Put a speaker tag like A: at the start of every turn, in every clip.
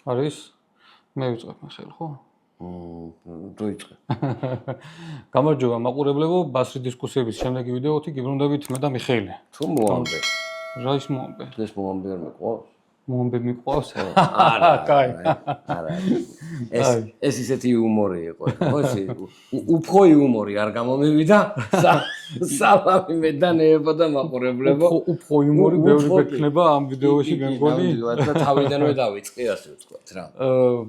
A: არის მე ვიწყებ ხელ ხო?
B: დაიწყე.
A: გამარჯობა მაყურებლებო, ბასრი დისკუსიების შემდეგი ვიდეოთი გიბრუნდებით მე და მიხეილი.
B: თუ მოამბე.
A: რა ის მოამბე?
B: ეს მოამბე არ მეყავს?
A: მოამბე მიყვავს?
B: არა.
A: კაი.
B: არა. ეს ისეთი იუმორი იყო, ხო ისი? უფრო იუმორი არ გამომივიდა. სალამი მე და ნეებო და მაყურებლებო.
A: უფრო იუმორი ბევრი გექნება ამ ვიდეოში მე მგონი.
B: და თავიდანვე დავიწყე ასე ვთქვათ რა.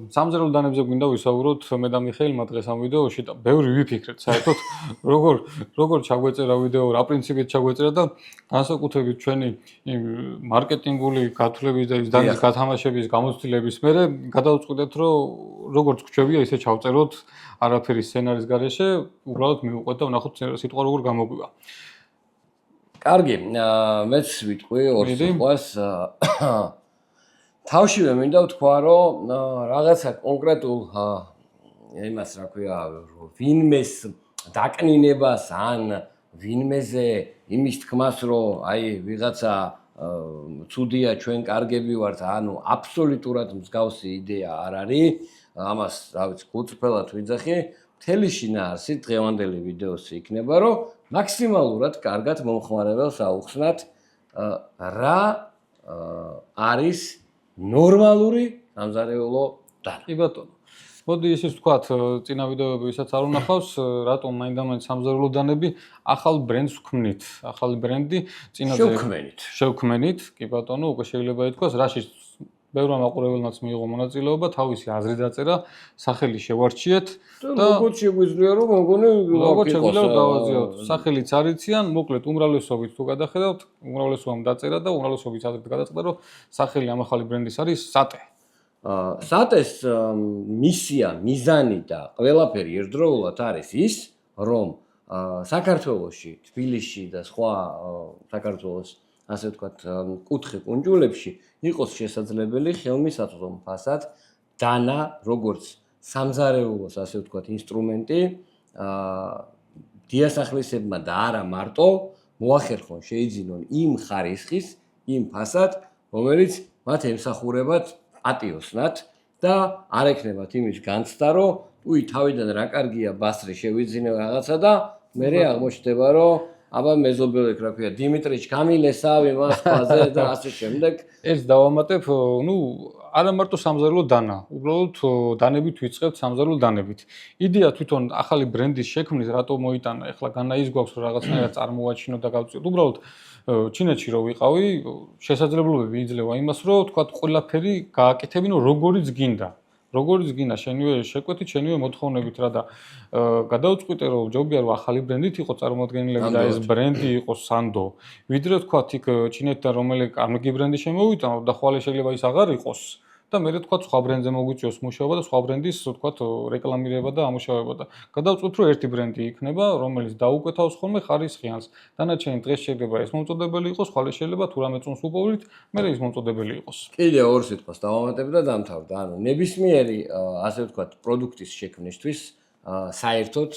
A: სამზარეულო დანებზე გვინდა ვისაუბროთ მე და მიხეილმა დღეს ამ ვიდეოში და ბევრი ვიფიქრეთ საერთოდ როგორ ჩაგვეწერა ვიდეო, რა პრინციპით ჩაგვეწერა და განსაკუთრებით ჩვენი მარკეტინგული გათვლების და ის დანის გათამაშების გამოცდილების მერე გადავწყვიტეთ რომ როგორც გვჩვევია ისე ჩავწეროთ არაფერი სცენარის გარეშე, უბრალოდ მივუყვეთ და ვნახოთ სიტყვა როგორ გამოგვივა.
B: კარგი, მეც ვიტყვი ორ სიტყვას. თავშივე მინდა ვთქვა, რომ რაღაცა კონკრეტულ იმას რა ქვია, ვინმეს დაკნინებას ან ვინმეზე იმის თქმას, რომ აი ვიღაცა ცუდია ჩვენ კარგები ვართ, ანუ აბსოლუტურად მსგავსი იდეა არ არის. ამას რა ვიცი, გუწფელად ვიძახი. მთელი შინაარსი დღევანდელი ვიდეოსი იქნება, რომ მაქსიმალურად კარგად მომხმარებელს აუხსნათ რა არის ნორმალური სამზარეულო დანა.
A: კი ბატონო. მოდი ისიც ვთქვათ, წინა ვიდეოები ვისაც არ უნახავს, რატომ მაინდა-მაინც სამზარეულო დანები ახალ ბრენდს ვქმნით. ახალი ბრენდი წინაზე შევქმენით. კი ბატონო, უკვე შეიძლება ითქვას, რაშიც ბევრმა მაყურებელნაც მიიღო მონაწილეობა, თავისი აზრი დაწერა, სახელი შევარჩიეთ
B: და როგორც შეგვიძლია რომ მოგონი
A: როგორც შეგვიძლია გავაზიაროთ. სახელიც არ იციან, მოკლედ უმრავლესობით თუ გადახედავთ, უმრავლესობამ დაწერა და უმრავლესობის აზრით გადაწყდა, რომ სახელი ამ ახალი ბრენდის არის SATE.
B: SATE-ს მისია, მიზანი და ყველაფერი ერთდროულად არის ის, რომ საქართველოში, თბილისში და სხვა საქართველოს ასე ვთქვათ, კუთხე კუნძულებში იყოს შესაძლებელი ხელმისაწვდომფასად დანა, როგორც სამზარეულოს ასე ვთქვათ, ინსტრუმენტი დიასახლისებმა და არა მარტო მოახერხონ შეიძინონ იმ ხარისხის, იმ ფასად, რომელიც მათ ემსახურებათ პატიოსნად და არ ექნებათ იმის განცდა, რომ უი თავიდან რა კარგია ბასრი შევიძინე რაღაცა და მერე აღმოჩნდება, რომ აბა მეზობელեք რა ქვია დიმიტრიჩ გამილესავი მას ხაზე და ასე შემდეგ.
A: ეს დავამატებ, არა მარტო სამზარეულო დანა, უბრალოდ დანებით ვიწყებთ სამზარეულო დანებით. იდეა თვითონ ახალი ბრენდის შექმნის რატო მოიტანა, ეხლა განა ის გვაქვს რომ რაღაცნაირად წარმოვაჩინოთ და გავწიოთ. უბრალოდ ჩინეთში რო ვიყავი, შესაძლებლობები იძლევა იმას, რომ თქვათ ყველაფერი გააკეთებინო როგორიც გინდა. როგორც გინდა შენივე შეკვეთით, შენივე მოთხოვნებით რა და გადავწყვიტე რომ ჯობია რომ ახალი ბრენდით იყოს წარმოადგენლები და ეს ბრენდი იყოს Sando. ვიდრე თქვათ იქ ჩინეთთან რომელი კარნეგი ბრენდი შემოვიტანოთ და ხვალე შეიძლება ის აღარ იყოს და მე თქვათ სხვა ბრენდზე მოგვიწევს მუშაობა და სხვა ბრენდის თქვათ რეკლამირება და ამუშავება და გადავწყვით რომ ერთი ბრენდი იქნება რომელიც დაუკვეთავს ხოლმე ხარისხიანს. დანარჩენი დღეს შეიძლება ეს მომწოდებელი იყოს, ხვალე შეიძლება თუ რამე წონს უპოვლით, მე ის მომწოდებელი იყოს.
B: კიდე ორ სიტყვას დავამატებ და დამთავრდა. ანუ ნებისმიერი ასე ვთქვათ პროდუქტის შექმნისთვის საერთოდ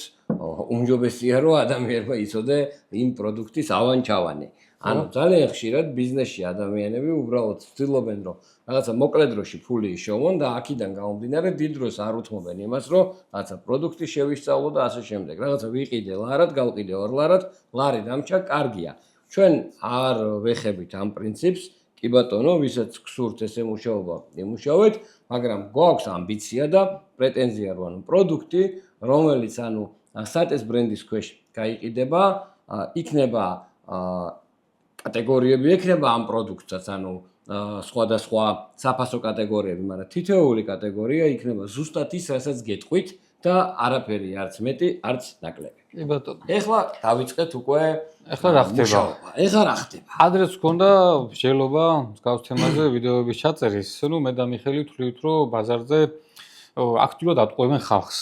B: უმჯობესია რომ ადამიანმა იცოდე იმ პროდუქტის ავანჩავანი. ანუ ძალიან ხშირად ბიზნესში ადამიანები უბრალოდ ცდილობენ რომ რაღაცა მოკლე დროში ფული იშოვონ და აქედან გამომდინარე დიდ დროს არ უთმობენ იმას რომ რაღაცა პროდუქტი შევისწავლო და ასე შემდეგ. რაღაცა ვიყიდე ლარად, გავყიდე ორ ლარად, ლარი დამჭა, კარგია. ჩვენ არ ვეხებით ამ პრინციპს, კი ბატონო, ვისაც გსურთ ესე მუშაობა, იმუშავეთ, მაგრამ გვაქვს ამბიცია და პრეტენზია რომ ანუ პროდუქტი, რომელიც ანუ SATE-s ბრენდის ქვეშ გაიყიდება, იქნება კატეგორიები ექნება ამ პროდუქტსაც, ანუ სხვადასხვა საფასო კატეგორიები, მაგრამ თითოეული კატეგორია იქნება ზუსტად ის, რასაც გეტყვით და არაფერი არც მეტი, არც ნაკლები.
A: კი ბატონო.
B: ეხლა დავიწყეთ უკვე
A: ეხლა რა ხდება?
B: ეხლა რა ხდება?
A: ადრეც გქონდა მსჯელობა მსგავს თემაზე ვიდეოების ჩაწერის. ნუ მე და მიხეილი ვთვლით, რომ ბაზარზე აქტიურად ატყუებენ ხალხს.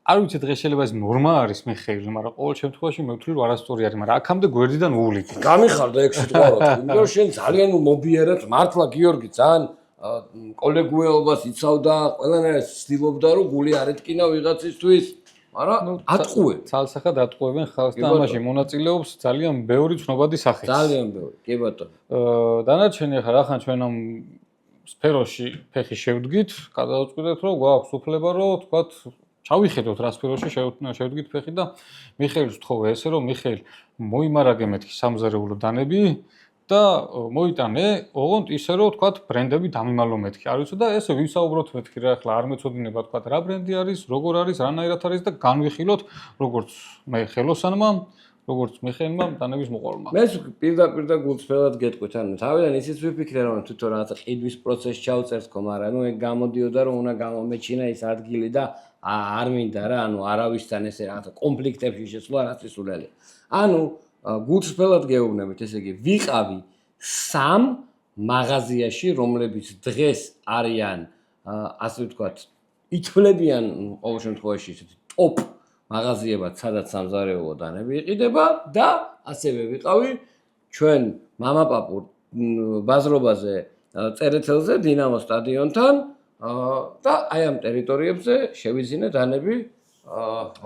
A: არ ვიცი დღეს შეიძლება ეს ნორმა არის მიხეილი, მაგრამ ყოველ შემთხვევაში მე ვთვლი რომ არასწორი არის, მაგრამ აქამდე გვერდიდან უვლით.
B: გამიხარდა ეგ სიტყვა რა, იმიტომ რომ შენ ძალიან მომბიერად მართლა გიორგი ძალიან კოლეგუელობას იცავდა, ყველანაირად ცდილობდა რომ გული არ ეთკინა ვიღაცისთვის, მაგრამ ატყუებ.
A: ცალსახად ატყუებენ ხალხს და ამაში მონაწილეობს ძალიან ბევრი ცნობადი სახე.
B: ძალიან ბევრი, კი ბატონო.
A: დანარჩენი ახლა რახან ჩვენ ამ სფეროში ფეხი შევდგით, გადავწყვიტეთ, რომ გვაქვს უფლება, რომ თქვათ, ჩავიხედოთ რა სფეროში შევდგით ფეხი და მიხეილს ვთხოვე ესე, რომ მიხეილ მოიმარაგე მეთქი სამზარეულო დანები და მოიტანე, ოღონდ ისე, რომ თქვათ, ბრენდები დამიმალო მეთქი. არ ვიცი და ესე ვისაუბროთ მეთქი რა, ახლა არ მეცოდინება თქვათ, რა ბრენდი არის, როგორ არის, რანაირად არის და განვიხილოთ, როგორც მე ხელოსანმა როგორც მიხეილმა დანების მოყოლმა.
B: მე პირდაპირ და გულწრფელად გეტყვით, ანუ თავიდან ისიც ვიფიქრე, რომ თვითონ რაღაცა ყიდვის პროცესს ჩავწერს ხო, მაგრამ ნუ ეგ გამოდიოდა, რომ უნდა გამომეჩინა ის ადგილი და არ მინდა რა, ანუ არავისთან ესე რაღაცა კონფლიქტებში შეცვლა რაც ისულელი. ანუ გულწრფელად გეუბნებით, ესე იგი, ვიყავი 3 მაღაზიაში, რომლებიც დღეს არიან, ასე ვთქვათ, ითვლებიან ყოველ შემთხვევაში ისეთი ტოპ მაღაზიებად, სადაც სამზარეულო დანები იყიდება და ასევე ვიყავი ჩვენ მამაპაპურ ბაზრობაზე წერეთელზე დინამო სტადიონთან და აი ამ ტერიტორიებზე შევიძინე დანები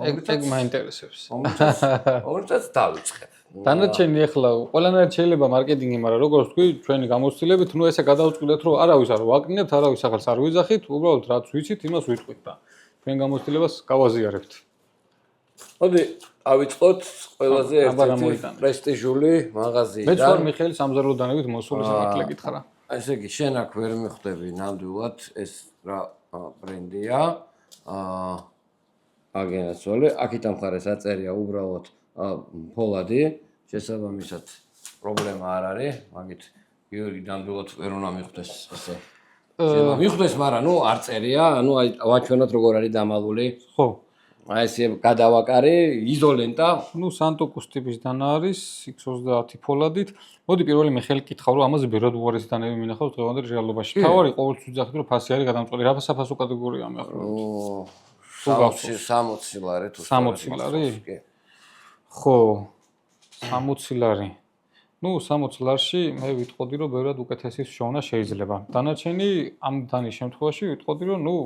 A: ეგ მაინტერესებს.
B: რომელსაც დავიწყებ.
A: დანარჩენი ახლა ყველანაირად შეიძლება მარკეტინგი, მაგრამ როგორც თქვი, ჩვენი გამოცდილებით, ნუ ესე გადავწყვიტეთ, რომ არავის არ ვაკნინებთ, არავის სახელს არ ვიძახით, უბრალოდ რაც ვიცით, იმას ვიტყვით და ჩვენ გამოცდილებას გავაზიარებთ.
B: მოდი, ავიწყოთ ყველაზე ერთ-ერთი პრესტიჟული მაღაზიიდან.
A: მეც ვარ მიხეილ სამზარეულო დანებით მოსული სამართლე გითხრა.
B: ესე იგი, შენ აქ ვერ მიხვდები ნამდვილად ეს რა ბრენდია. აგენაცვალე, აქეთ ამ მხარეს აწერია უბრალოდ ფოლადი, შესაბამისად პრობლემა არ არის, მაგით გიორგი ნამდვილად ვერ უნდა მიხვდეს ესე. შეიძლება მიხვდეს, მაგრამ ნუ არ წერია, ანუ აი ვაჩვენოთ როგორ არის დამალული.
A: ხო.
B: აი ესე გადავაკარი, იზოლენტა.
A: ნუ სანტოკუს ტიპის დანა არის, X30 ფოლადით. მოდი პირველი მიხეილ კითხავ, რომ ამაზე ბევრად უარესი დანები მინახავს დღევანდელ რეალობაში. თავარი ყოველთვის ვიძახით, რომ ფასი არის გადამწყვეტი. რა საფასო კატეგორია მეახლოვებით?
B: 60 ლარი თუ
A: 60 ლარი? ხო, 60 ლარი. ნუ 60 ლარში მე ვიტყოდი, რომ ბევრად უკეთესი შოვნა შეიძლება. დანარჩენი ამ დანის შემთხვევაში ვიტყოდი, რომ ნუ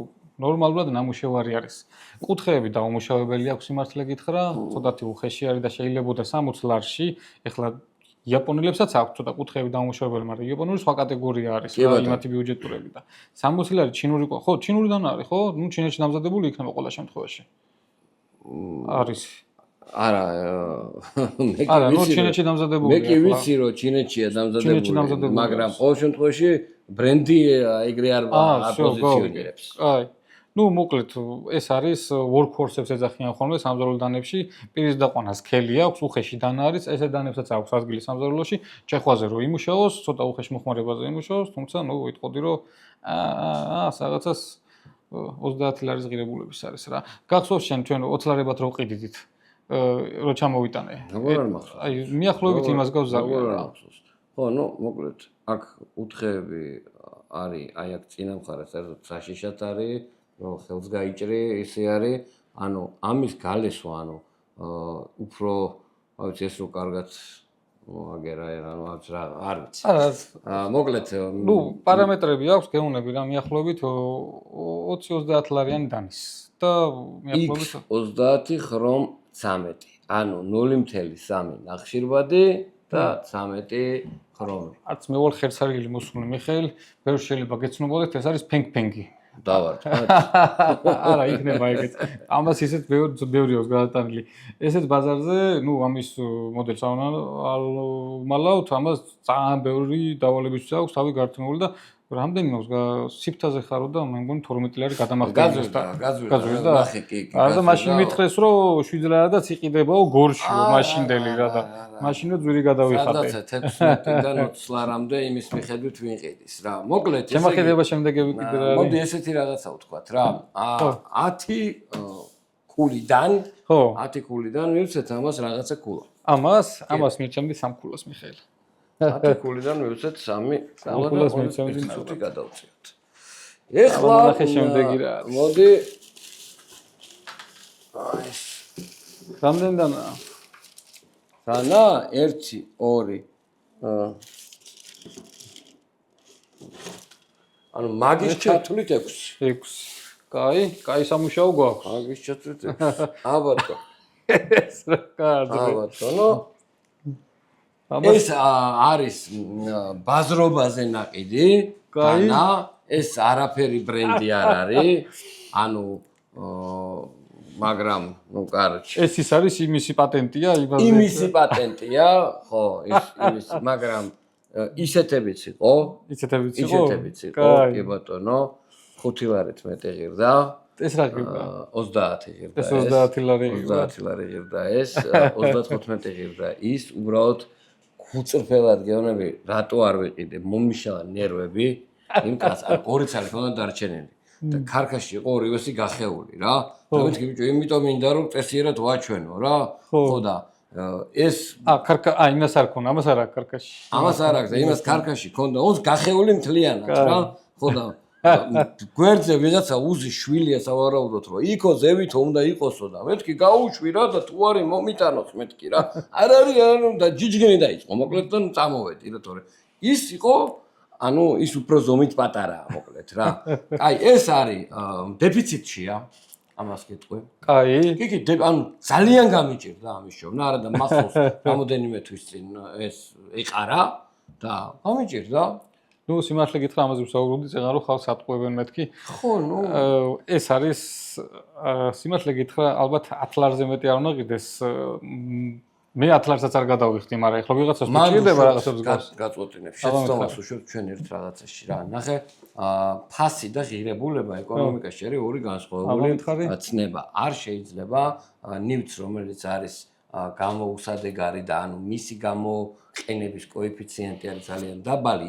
A: ნორმალურად ნამუშევარი არის. კუთხეები დაუმუშავებელი აქვს სიმართლე გითხრა, ცოტათი უხეში არის და შეიძლებოდა 60 ლარში, ეხლა იაპონელებსაც აქვს ცოტა კუთხეები დაუმუშავებელი, მაგრამ იაპონური სხვა კატეგორია არის, რა იმათი ბიუჯეტურები და 60 ლარი ჩინური, ხო, ჩინურიდან არის, ხო? ნუ ჩინეთში დამზადებული იქნება ყველა შემთხვევაში. არის.
B: არა, მე
A: არა, ნუ ჩინეთში დამზადებული.
B: მე კი ვიცი, რომ ჩინეთშია დამზადებული, მაგრამ ყოველ შემთხვევაში ბრენდი ეგრე არ პოზიციონირებს.
A: აი. ნუ მოკლედ ეს არის workhorse-ებს ეძახიან ხოლმე სამზარეულო დანებში, პირის დაყვანა სქელი აქვს, უხეში დანა არის, ესე დანებსაც აქვს ადგილი სამზარეულოში, ჩეხვაზე რო იმუშაოს, ცოტა უხეში მოხმარებაზე იმუშაოს, თუმცა ნუ ვიტყოდი რომ რაღაცას 30 ლარის ღირებულების არის რა. გახსოვს შენ ჩვენ 20 ლარებად რო ყიდით, რო ჩამოვიტანე.
B: როგორ არ მახსოვს?
A: აი, მიახლოებით იმას გავზარდე რა.
B: ხო, ნუ მოკლედ აქ უთხეები არის, აი აქ წინა მხარეს საერთოდ საშიშად არის, რომ ხელს გაიჭრი, ისე არის, ანუ ამის გალესვა, ანუ უფრო, რა ვიცი, ეს რო კარგად აგერა, ანუ არ ვიცი. მოკლედ,
A: ნუ პარამეტრები აქვს, გეუნები რა, მიახლოებით 20-30 ლარიანი დანის და მიახლოებით
B: 30 ხრომ 13, ანუ 0.3 ნახშირბადი და 13 ქრომი.
A: არც მე ვარ ხერცარგილი მოსული მიხეილ, ბევრ შეიძლება გეცნობოდეთ, ეს არის ფენგ-ფენგი.
B: დავართ.
A: არა, იქნება ეგეც. ამას ისეთ ბევრი აქვს გადატანილი. ესეც ბაზარზე, ნუ ამის მოდელს ალმალავთ, ამას ძალიან ბევრი დავალებიც აქვს, თავი გართმეული და რამდენი მაქვს სიფთაზე ხარო და მე მგონი 12 ლარი გადამახდენს და
B: გაძვირდა და ნახე კი.
A: არა და მაშინ მითხრეს რომ 7 ლარადაც იყიდებაო გორშიო მაშინდელი რა და მაშინო ძვირი გადავიხატე.
B: სადაც 16-დან 20 ლარამდე იმის მიხედვით ვიყიდის რა. მოკლედ ესე
A: შემახედება შემდეგები კიდე რა არის.
B: მოდი ესეთი რაღაცა ვთქვათ რა. 10 ქულიდან,
A: ხო,
B: 10 ქულიდან მივცეთ ამას რაღაცა ქულა.
A: ამას მირჩემდი 3 ქულას მიხეილ.
B: 10 ქულიდან მივცეთ 3
A: ქულას მივცემდი
B: ნახე გადავწიოთ. ეხლა
A: ნახე შემდეგი რა არის.
B: მოდი აი
A: რამდენდანაა?
B: დანა 1 2 ანუ მაგის ჩათვლით 6.
A: 6. კაი სამუშაო გვაქვს.
B: მაგის ჩათვლით 6. აბატო.
A: ეს რა კარგი.
B: აბატონო. ეს არის ბაზრობაზე ნაყიდი,
A: კაი.
B: დანა, ეს არაფერი ბრენდი არ არის. ანუ მაგრამ, ну, короче.
A: ეს ის არის იმისი პატენტია, იმაზე.
B: იმისი პატენტია, ხო, იმისი, მაგრამ ისეთებიც იყო.
A: ისეთებიც იყო?
B: ისეთებიც იყო, კი ბატონო. 5 ლარით მეტი ღირდა.
A: ეს რა ღირდა?
B: 30 ღირდა.
A: ეს 30 ლარი.
B: 30 ლარი ღირდა ეს, 35 ღირდა ის, უბრალოდ ხუწრფელად გეუბნები, რატო არ ვიყიდე მომიშალა ნერვები, იმ კაცს, არ 2 წელი ქონდა დარჩენილი. და ქარქაში იყო ორივესი გახეული რა. და მეთქი ბიჭო, იმიტომ მინდა რომ წესიერად ვაჩვენო რა. ხო და ეს
A: იმას არ ქონა, ამას არ აქვს ქარქაში.
B: ამას არ აქვს და იმას ქარქაში ქონდა, ოს გახეული მთლიანად რა. ხო და გვერდზე ვიღაცა უზი შვილია სავარაუდოდ რომ იქო ზევითო უნდა იყოსო და მეთქი გაუშვი რა და თუ არის მომიტანოს მეთქი რა. არ არის ანუ და ჯიჯგენი დაიწყო მოკლედ და წამოვედი რა თორე ის იყო ანუ ის უფრო ზომით პატარაა მოკლედ რა. კაი ეს არის დეფიციტშია ამას გეტყვი.
A: კაი.
B: კი ანუ ძალიან გამიჭირდა ამის შოვნა არა და მახსოვს რამოდენიმე თვის წინ ეს ეყარა და გამიჭირდა.
A: ნუ სიმართლე გითხრა ამაზე ვსაუბრობდი, წეგან რომ ხალხს ატყუებენ მეთქი.
B: ხო, ნუ
A: ეს არის სიმართლე გითხრა, ალბათ 10 ლარზე მეტი არ უნდა ყიდეს. მე 10 ლარსაც არ გადავიხდი, მაგრამ ეხლა ვიღაცას უჭირდება რაღაცებს გავს.
B: გაწყვეტინებ, შეცდომას უშვებ ჩვენ ერთ რაღაცაში რა. ნახე, ფასი და ღირებულება ეკონომიკაში არის ორი განსხვავებული ცნება. არ შეიძლება ნივთს, რომელიც არის გამოუსადეგარი და ანუ მისი გამოყენების კოეფიციენტი არის ძალიან დაბალი,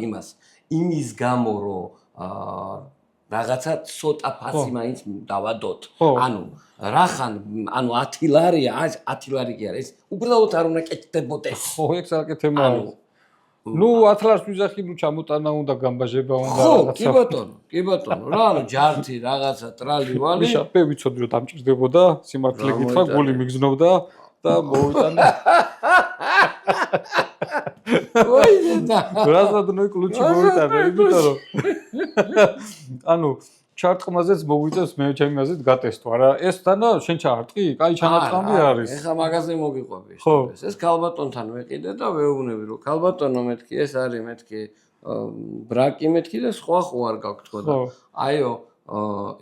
B: იმის გამო რომ რაღაცა ცოტა ფასი მაინც დავადოთ. ანუ რახან, ანუ 10 ლარია, 10 ლარი კი არა, ეს უბრალოდ არ უნდა კეთდებოდეს.
A: ხო, ეგ საკეთებია. ნუ 10 ლარს ვიზახი, ნუ ჩამოტანა უნდა, გამბაჟება უნდა
B: რაღაცა. ხო, კი ბატონო, რა, ანუ ჯართი რაღაცა ტრალი-ვალი.
A: მე ვიცოდი რომ დამჭირდებოდა, სიმართლე გითხრა, გული მიგზნობდა და მოვიტანა.
B: ვაიდა.
A: რაზადნოი კლუჩი მოვიტანა, იმიტომ რომ ანუ ჩარტყმაზეც მოგვიწევს მე ჩემი აზრით გატესტო, არა? ეს დანა შენ ჩარტყი? კაი ჩანაწყამი არის.
B: ეხა მაგაზე მოგიყვები ეს. ეს ქალბატონთან ვეყიდე და ვეუბნები რომ ქალბატონო მეთქი ეს არის მეთქი ბრაკი მეთქი და სხვა ხო არ გაქვთ ხო და აიო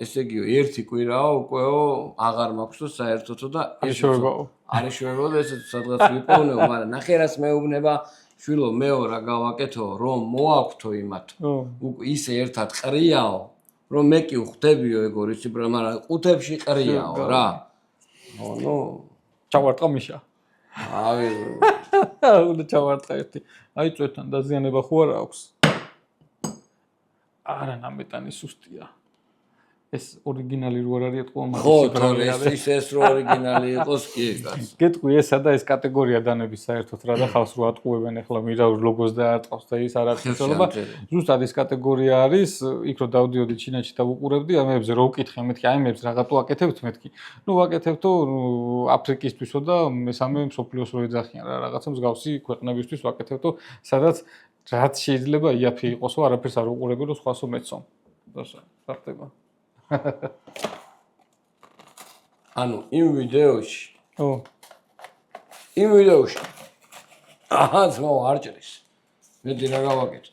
B: ესე იგი ერთი კვირაა უკეო აღარ მაქვსო საერთოდო და
A: ეს შევებაო.
B: არის შევებაო და ესე სადღაც ვიპოვნებ, მაგრამ ნახე რას მეუბნება შვილო მეო რა გავაკეთო რომ მოაქვთო იმათ. ისე ერთად ყრიაო რომ მე კი ვხვდებიო ეგორი ციფრა, მაგრამ ყუთებში ყრიაო რა. ნუ
A: ჩავარტყა მიშა.
B: ავი
A: უნდა ჩავარტყა ერთი. აი წვეთთან დაზიანება ხო არ აქვს? არა ნამეტანი სუსტია. ეს ორიგინალი რო არ არის ეთქვა მაგის
B: ხო, თორე ეს რო ორიგინალი იყოს კი კაც.
A: გეტყვი ესა და ეს კატეგორია დანების საერთოდ რა და ხალხს რო ატყუებენ ახლა მირა ლოგოს და ატყავს და ის არ არის შესაძლებლობა. ზუსტად ეს კატეგორია არის, იქ რო დავდიოდი ჩინეთში და ვუყურებდი ამებზე რო ვკითხე მეთქი აი მეებს რაღაცო აკეთებთ მეთქი. ნუ ვაკეთებთო აფრიკისთვისო და მესამე მსოფლიოს რო ეძახიან რა რაღაცა მსგავსი ქვეყნებისთვის ვაკეთებთო, სადაც რაც შეიძლება იაფი იყოსო, არაფერს არ უყურებენ რომ სხვასო მეცო. დასა, რა ხდება?
B: ანუ იმ ვიდეოში. იმ ვიდეოში. აჰა, ძმაო არ ჭრის. მე დი რა გავაკეთე.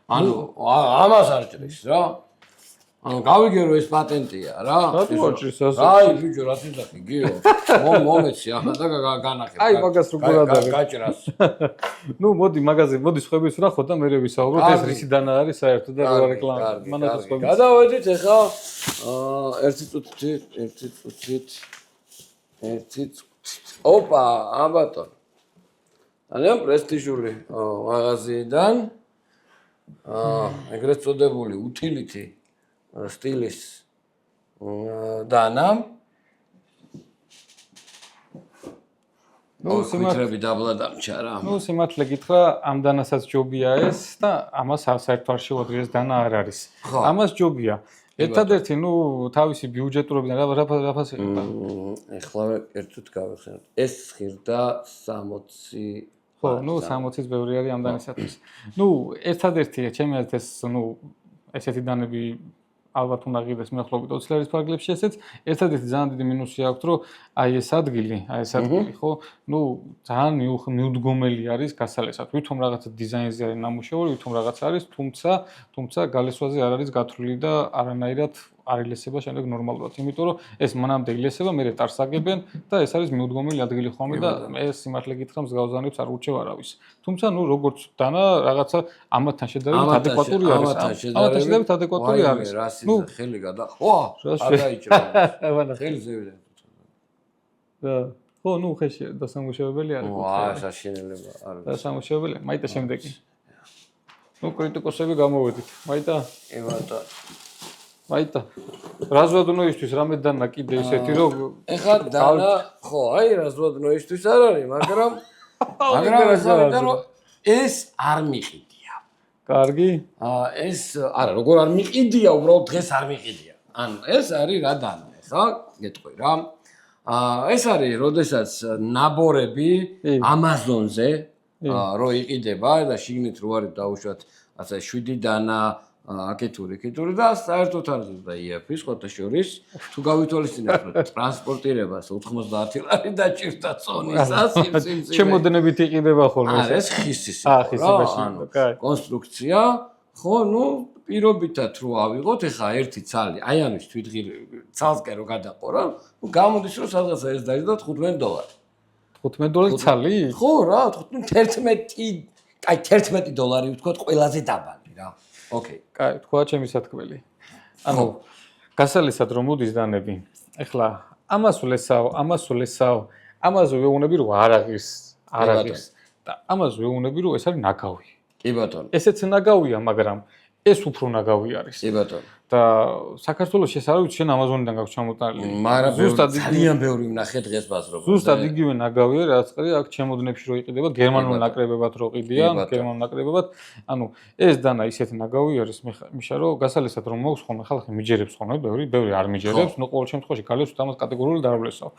B: ანუ ამას არ ჭრის რა. ანუ გავიგერო ეს პატენტია რა.
A: რატო არ ჭრის ასე?
B: აი ბიჭო, რა თვითონ გიო. მომეცი ახლა და განახებ.
A: აი მაგას როგორ ადაგე.
B: გაჭრას.
A: ნუ მოდი მაგაზე, მოდი სხვების ვნახოთ და მე ვისაუბროთ ეს რისი დანა არის საერთოდ და რა რეკლამა. მანათა სხვების.
B: გადავედით ახლა ერთი წუთით. ოპა, აბატონ. ძალიან პრესტიჟული მაღაზიიდან ეგრეთ წოდებული utility სტილის დანა სიმართლე დაბლა დამჭა რა.
A: ნუ სიმართლე გითხრა, ამ დანასაც ჯობია ეს და ამას საერთოდ არ შევადრიეს დანა არ არის. ამას ჯობია. ერთადერთი, ნუ თავისი ბიუჯეტურობიდან რა ფასი ყიდა?
B: ეხლა ერთად გავიხსენოთ. ეს ღირდა 60
A: ხო, ნუ 60-იც ბევრი არის ამ დანისათვის. ნუ ერთადერთი ჩემი აზრით ეს ნუ ესეთი დანები ალბათ უნდა ღირდეს მეხლობით 20 ლარის ფარგლებში ესეც. ერთადერთი ძალიან დიდი მინუსი აქვს, რომ აი ეს ადგილი, ხო, ნუ ძალიან მიუდგომელი არის გასალესად. ვითომ რაღაცა დიზაინზე არის ნამუშევარი, ვითომ რაღაც არის, თუმცა გალესვაზე არ არის გათვლილი და არანაირად არ ილესება შემდეგ ნორმალურად. იმიტომ რომ ეს მანამდე ილესება, მერე ტარს აგებენ და ეს არის მიუდგომელი ადგილი ხოლმე და მე სიმართლე გითხრა მსგავსანებს არ ურჩევ არავის. თუმცა ნუ როგორც დანა რაღაცა ამათთან შედარებით ადეკვატური არის. ამათთან შედარებით ადეკვატური არის.
B: ნუ ხელი გადახვა, არ დაიჭრა. ხელი ზევიდა.
A: და ხო, ნუ ხეში დასამუშავებელი არის.
B: საშინელება არის.
A: დასამუშავებელი, მაიტა შემდეგი. ნუ კრიტიკოსები გამოვედით. მაიტა მაიტა რაზვადნოისთვის რამე დანა კიდე ისეთი რომ
B: ეხლა დანა ხო აი რაზვადნოისთვის არ არის მაგრამ ეხლა რომ ეს არ მიყიდია
A: კარგი
B: ეს არა როგორ არ მიყიდია უბრალოდ დღეს არ მიყიდია ანუ ეს არის რა დანა ეხლა გეტყვი რა ეს არის როდესაც ნაბორები Amazon-ზე რო იყიდება და შიგნით რო არის დაუშვათ ასე 7 დანა აკეთური და საერთოდ არის და იაფის ხოთა შორის თუ გავითვალისწინებთ რომ ტრანსპორტირებას 90 ლარი დაჭირდა წონისას
A: ჩემოდნებით იყიდება ხოლმე
B: ეს ხისის კონსტრუქცია ხო ნუ პირობითად რო ავიღოთ ეხა ერთი ცალი აი ამის თვითღირ ცალსკენ რო გადაყო რა ნუ გამოდის რომ სადღაცა ეს დაიჭდა $15
A: $15 ცალი
B: ხო რა 11 აი $11 ვთქვათ ყველაზე დაბალი რა ოკეი.
A: კაი, თქვა ჩემი სათქმელი. ანუ გასალისად რომ მოდის დანები. ეხლა ამას ვლესავ, ამაზე ვეუბნები რომ არ აღის. და ამას ვეუბნები რომ ეს არის ნაგავი.
B: კი ბატონო.
A: ესეც ნაგავია, მაგრამ ეს უფრო ნაგავი არის.
B: კი ბატონო.
A: და საქართველოში ეს არ ვიცი, შენ Amazon-დან გაქვს ჩამოტანილი.
B: მაგრამ ძალიან ბევრი ვნახე დღეს ბაზრობ.
A: ზუსტად იგივე ნაგავია, რაც ყრი აქ ჩემოდნებში რო იყიდება, გერმანულ ნაკრებებად რო ყიდიან, გერმანულ ნაკრებებად. ანუ ეს დანა ისეთი ნაგავი არის, მიშა რომ გასალისად რომ მოქვს ხოლმე ხალხი მიჯერებს ხოლმე, ბევრი არ მიჯერებს, ნუ ყოველ შემთხვევაში გალესვით ამას კატეგორიული დარბლესავ.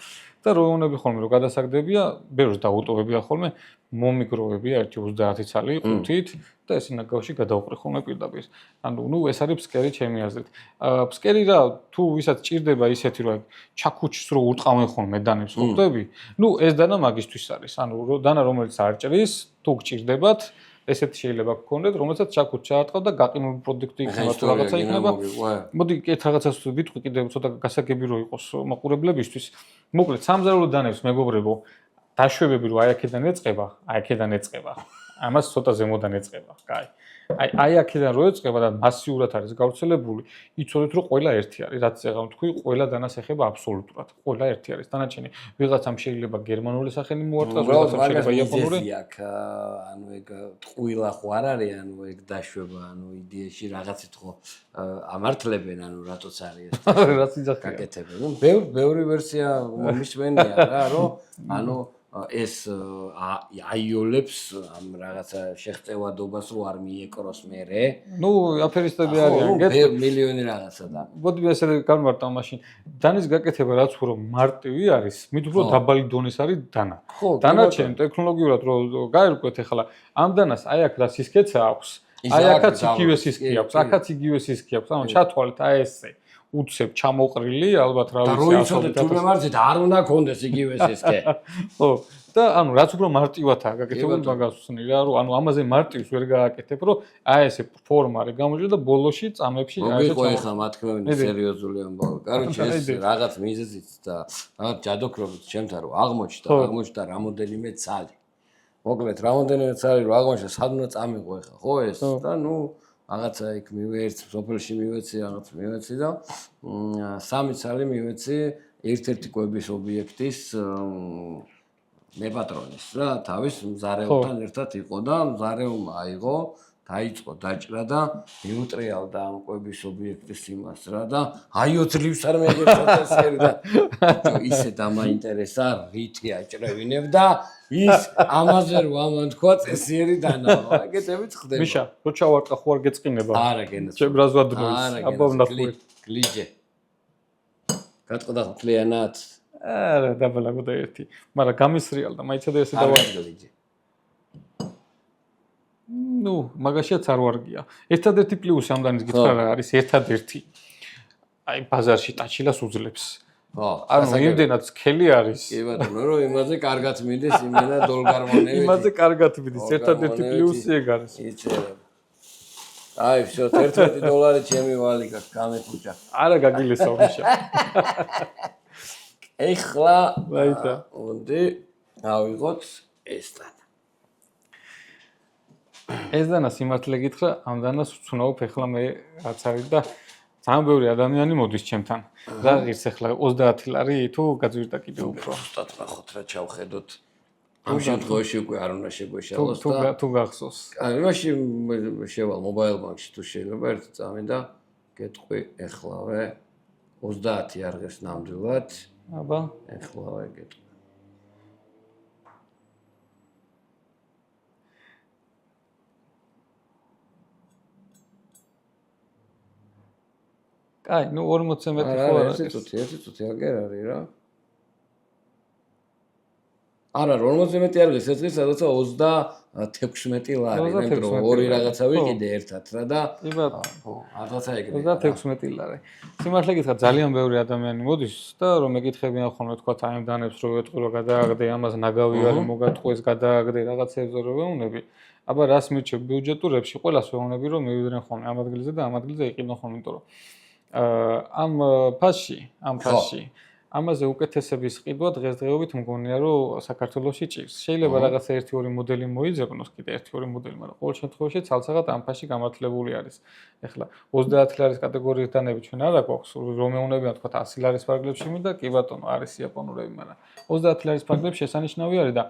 A: და როუნები ხოლმე რო გადასაგდებია, ბევრს დაუტოვებია ხოლმე, მომიგროვებია 1-30 ცალი 5-ით და ეს ნაგავში გადაუყრი ხოლმე პირდაპირ. ანუ ნუ ეს არის ფსკერი ჩემი აზრით. ფსკერი რა თუ ვისაც ჭირდება ისეთი რომ ჩაქუჩს რო ურტყავენ ხოლმე დანებს ხვდები, ნუ ეს დანა მაგისთვის არის. ანუ დანა რომელიც არ ჭრის, თუ გჭირდებათ, ესეთი შეიძლება გქონდეთ, რომელსაც ჩაქუჩს ჩაარტყავ და გაყინული პროდუქტი იქნება თუ რაღაცა იქნება. მოდი ეს რაღაცას ვიტყვი კიდევ ცოტა გასაგები რო იყოს მაყურებლებისთვის. მოკლედ სამზარეულო დანებს მეგობრებო, დაშვებები რო აი აქედან ეწყება. ამას ცოტა ზემოდან ეწყება. კაი. აი აქედან რო ეწყება და მასიურად არის გავრცელებული, იცოდეთ რომ ყველა ერთი არის, რაც ეხლა თქვი, ყველა დანას ეხება აბსოლუტურად. ყველა ერთი არის. დანარჩენი ვიღაცამ შეიძლება გერმანული სახელი მოარტყას, ვიღაცამ შეიძლება იაპონური.
B: ანუ ეგ ტყუილა ხო არ არის, ანუ ეგ დაშვება, ანუ იდეაში რაღაცით ხო ამართლებენ, ანუ რატოც არის ეს.
A: რაც იძახია.
B: გაკეთებენ. ნუ ბევრი ვერსია მომისმენია რა, რომ ანუ ეს აიოლებს ამ რაღაცა შეღწევადობას რო არ მიეკროს მერე.
A: ნუ აფერისტები არიან,
B: გეტყვი მილიონი რაღაცა და.
A: მოდი ესე გამარტავ მაშინ. დანის გაკეთება რაც უფრო მარტივი არის, მით უფრო დაბალი დონის არის დანა. დანარჩენი ტექნოლოგიურად რო გაერკვეთ ახლა ამ დანას აი აქ რა სისქეცა აქვს. აი აქაც იგივე სისქე აქვს, აქაც იგივე სისქე აქვს. ანუ ჩათვალეთ აი ესე. უცებ ჩამოყრილი, ალბათ რა ვიცი,
B: ასობით თუ მემარჯეთ არ უნდა კონდეს იგივე სისქე.
A: ხო. და ანუ რაც უფრო მარტივადაა გაკეთებული მაგას ვსნი რა, რომ ანუ ამაზე მარტივს ვერ გააკეთებ, რომ აი ესე ფორმა არის გამოჭრა და ბოლოში წამებში
B: აი ესე. მოგიყვე ხა მათქმევინი სერიოზული ამბავი. კაროჩე ეს რაღაც მიზეზით და რაღაც ჯადოქრობით ჩემთან რომ აღმოჩნდა რამოდენიმე ცალი. მოკლედ რამოდენიმე ცალი რომ აღმოჩნდა სადღაც წამიღო ხა, ხო ეს და ნუ რაღაცა იქ მივეერთ, სოფელში მივეცი, რაღაც მივეცი და სამი ცალი მივეცი ერთ-ერთი კვების ობიექტის მეპატრონის რა, თავის მზარეულთან ერთად იყო და მზარეულმა აიღო, დაიწყო დაჭრა და მიუტრიალდა ამ კვების ობიექტის იმას რა და აიო ძლივს არ მეღებსა ესერი და ისე დამაინტერესა რითი აჭრევინებ და ის ამაზე რო ამან თქვა წესიერი დანავა. ეგეთებიც ხდება.
A: მიშა, რო ჩავარტყა ხო არ გეწყინება?
B: არა, გენდა.
A: ჩემ რაზვადნოის. აბა ვნახოთ.
B: გლიჯე. გატყდა ხლიანად.
A: არა, დაბალაგდა ერთი. მაგრამ გამისრიალდა, მაიცადა ესე
B: დავაგლიჯე.
A: ნუ, მაგაშიაც არ ვარგია. ერთადერთი პლუსი ამ დანის გითხრა რა არის, ერთადერთი. აი ბაზარში ტაჩილას უძლებს.
B: ხო,
A: ანუ იმდენად სქელი არის.
B: კი ბატონო, რომ იმაზე კარგად მიდის იმენა დოლგარმონევით.
A: იმაზე კარგად მიდის, ერთადერთი პლუსი ეგ არის.
B: იწერებ. აი, всё, $11 ჩემი ვალი გაქვს, გამეფუჭა.
A: არა გაგილესო მიშა.
B: ეხლა
A: ვაიტა.
B: უნდა ავიღოთ ეს დანა.
A: ეს დანა სიმართლე გითხრა, ამ დანას ვცნაობ ეხლა მე რაც არის და ძალიან ბევრი ადამიანი მოდის ჩემთან. რა ღირს ეხლა 30 ლარი თუ გაძვირდა კიდე უფრო.
B: ზუსტად ნახოთ რა ჩავხედოთ. ამ შემთხვევაში უკვე არ უნდა შეგვეშალოს და
A: თუ გახსოვს.
B: აი, მაშინ შევალ მობაილ ბანკში თუ შეიძლება ერთი წამი და გეტყვი ეხლავე 30 არ ღირს ნამდვილად.
A: აბა,
B: ეხლავე გეტყვი.
A: კაი, ნუ 40 მეტი ხო
B: არა, ერთი წუთი აგერ არის რა. არა, 40 მეტი არ ღირს, ეს ღირს სადაცა 36 ლარი, იმიტომ რომ ორი რაღაცა ვიყიდე ერთად რა და
A: კი ბატონო.
B: ხო, რაღაცა ეგრე.
A: 36 ლარი. სიმართლე გითხრა, ძალიან ბევრი ადამიანი მოდის და რომ მეკითხებიან ხოლმე თქვა აი ამ დანებს რო ვეტყვი რომ გადააგდე ამას ნაგავი არის მოგატყუეს გადააგდე რაღაცებზე რო ვეუნები. აბა რას მირჩევ ბიუჯეტურებში ყველას ვეუნები რომ მივიდნენ ხოლმე ამ ადგილზე და ამ ადგილზე იყიდონ ხოლმე, იმიტომ რომ ამ ფასში ამაზე უკეთესების ყიდვა დღესდღეობით მგონია რომ საქართველოში ჭირს. შეიძლება რაღაცა 1-2 მოდელი მოიძებნოს, კიდე 1-2 მოდელი, მაგრამ ყოველ შემთხვევაში ცალსაღად ამ ფასში გამართლებული არის. ეხლა 30 ლარის კატეგორიის დანები ჩვენ არა გვაქვს, რომ მეუნებიან თქვა 100 ლარის ფარგლებში და კი ბატონო არის იაპონურები, მაგრამ 30 ლარის ფარგლებში შესანიშნავი არის და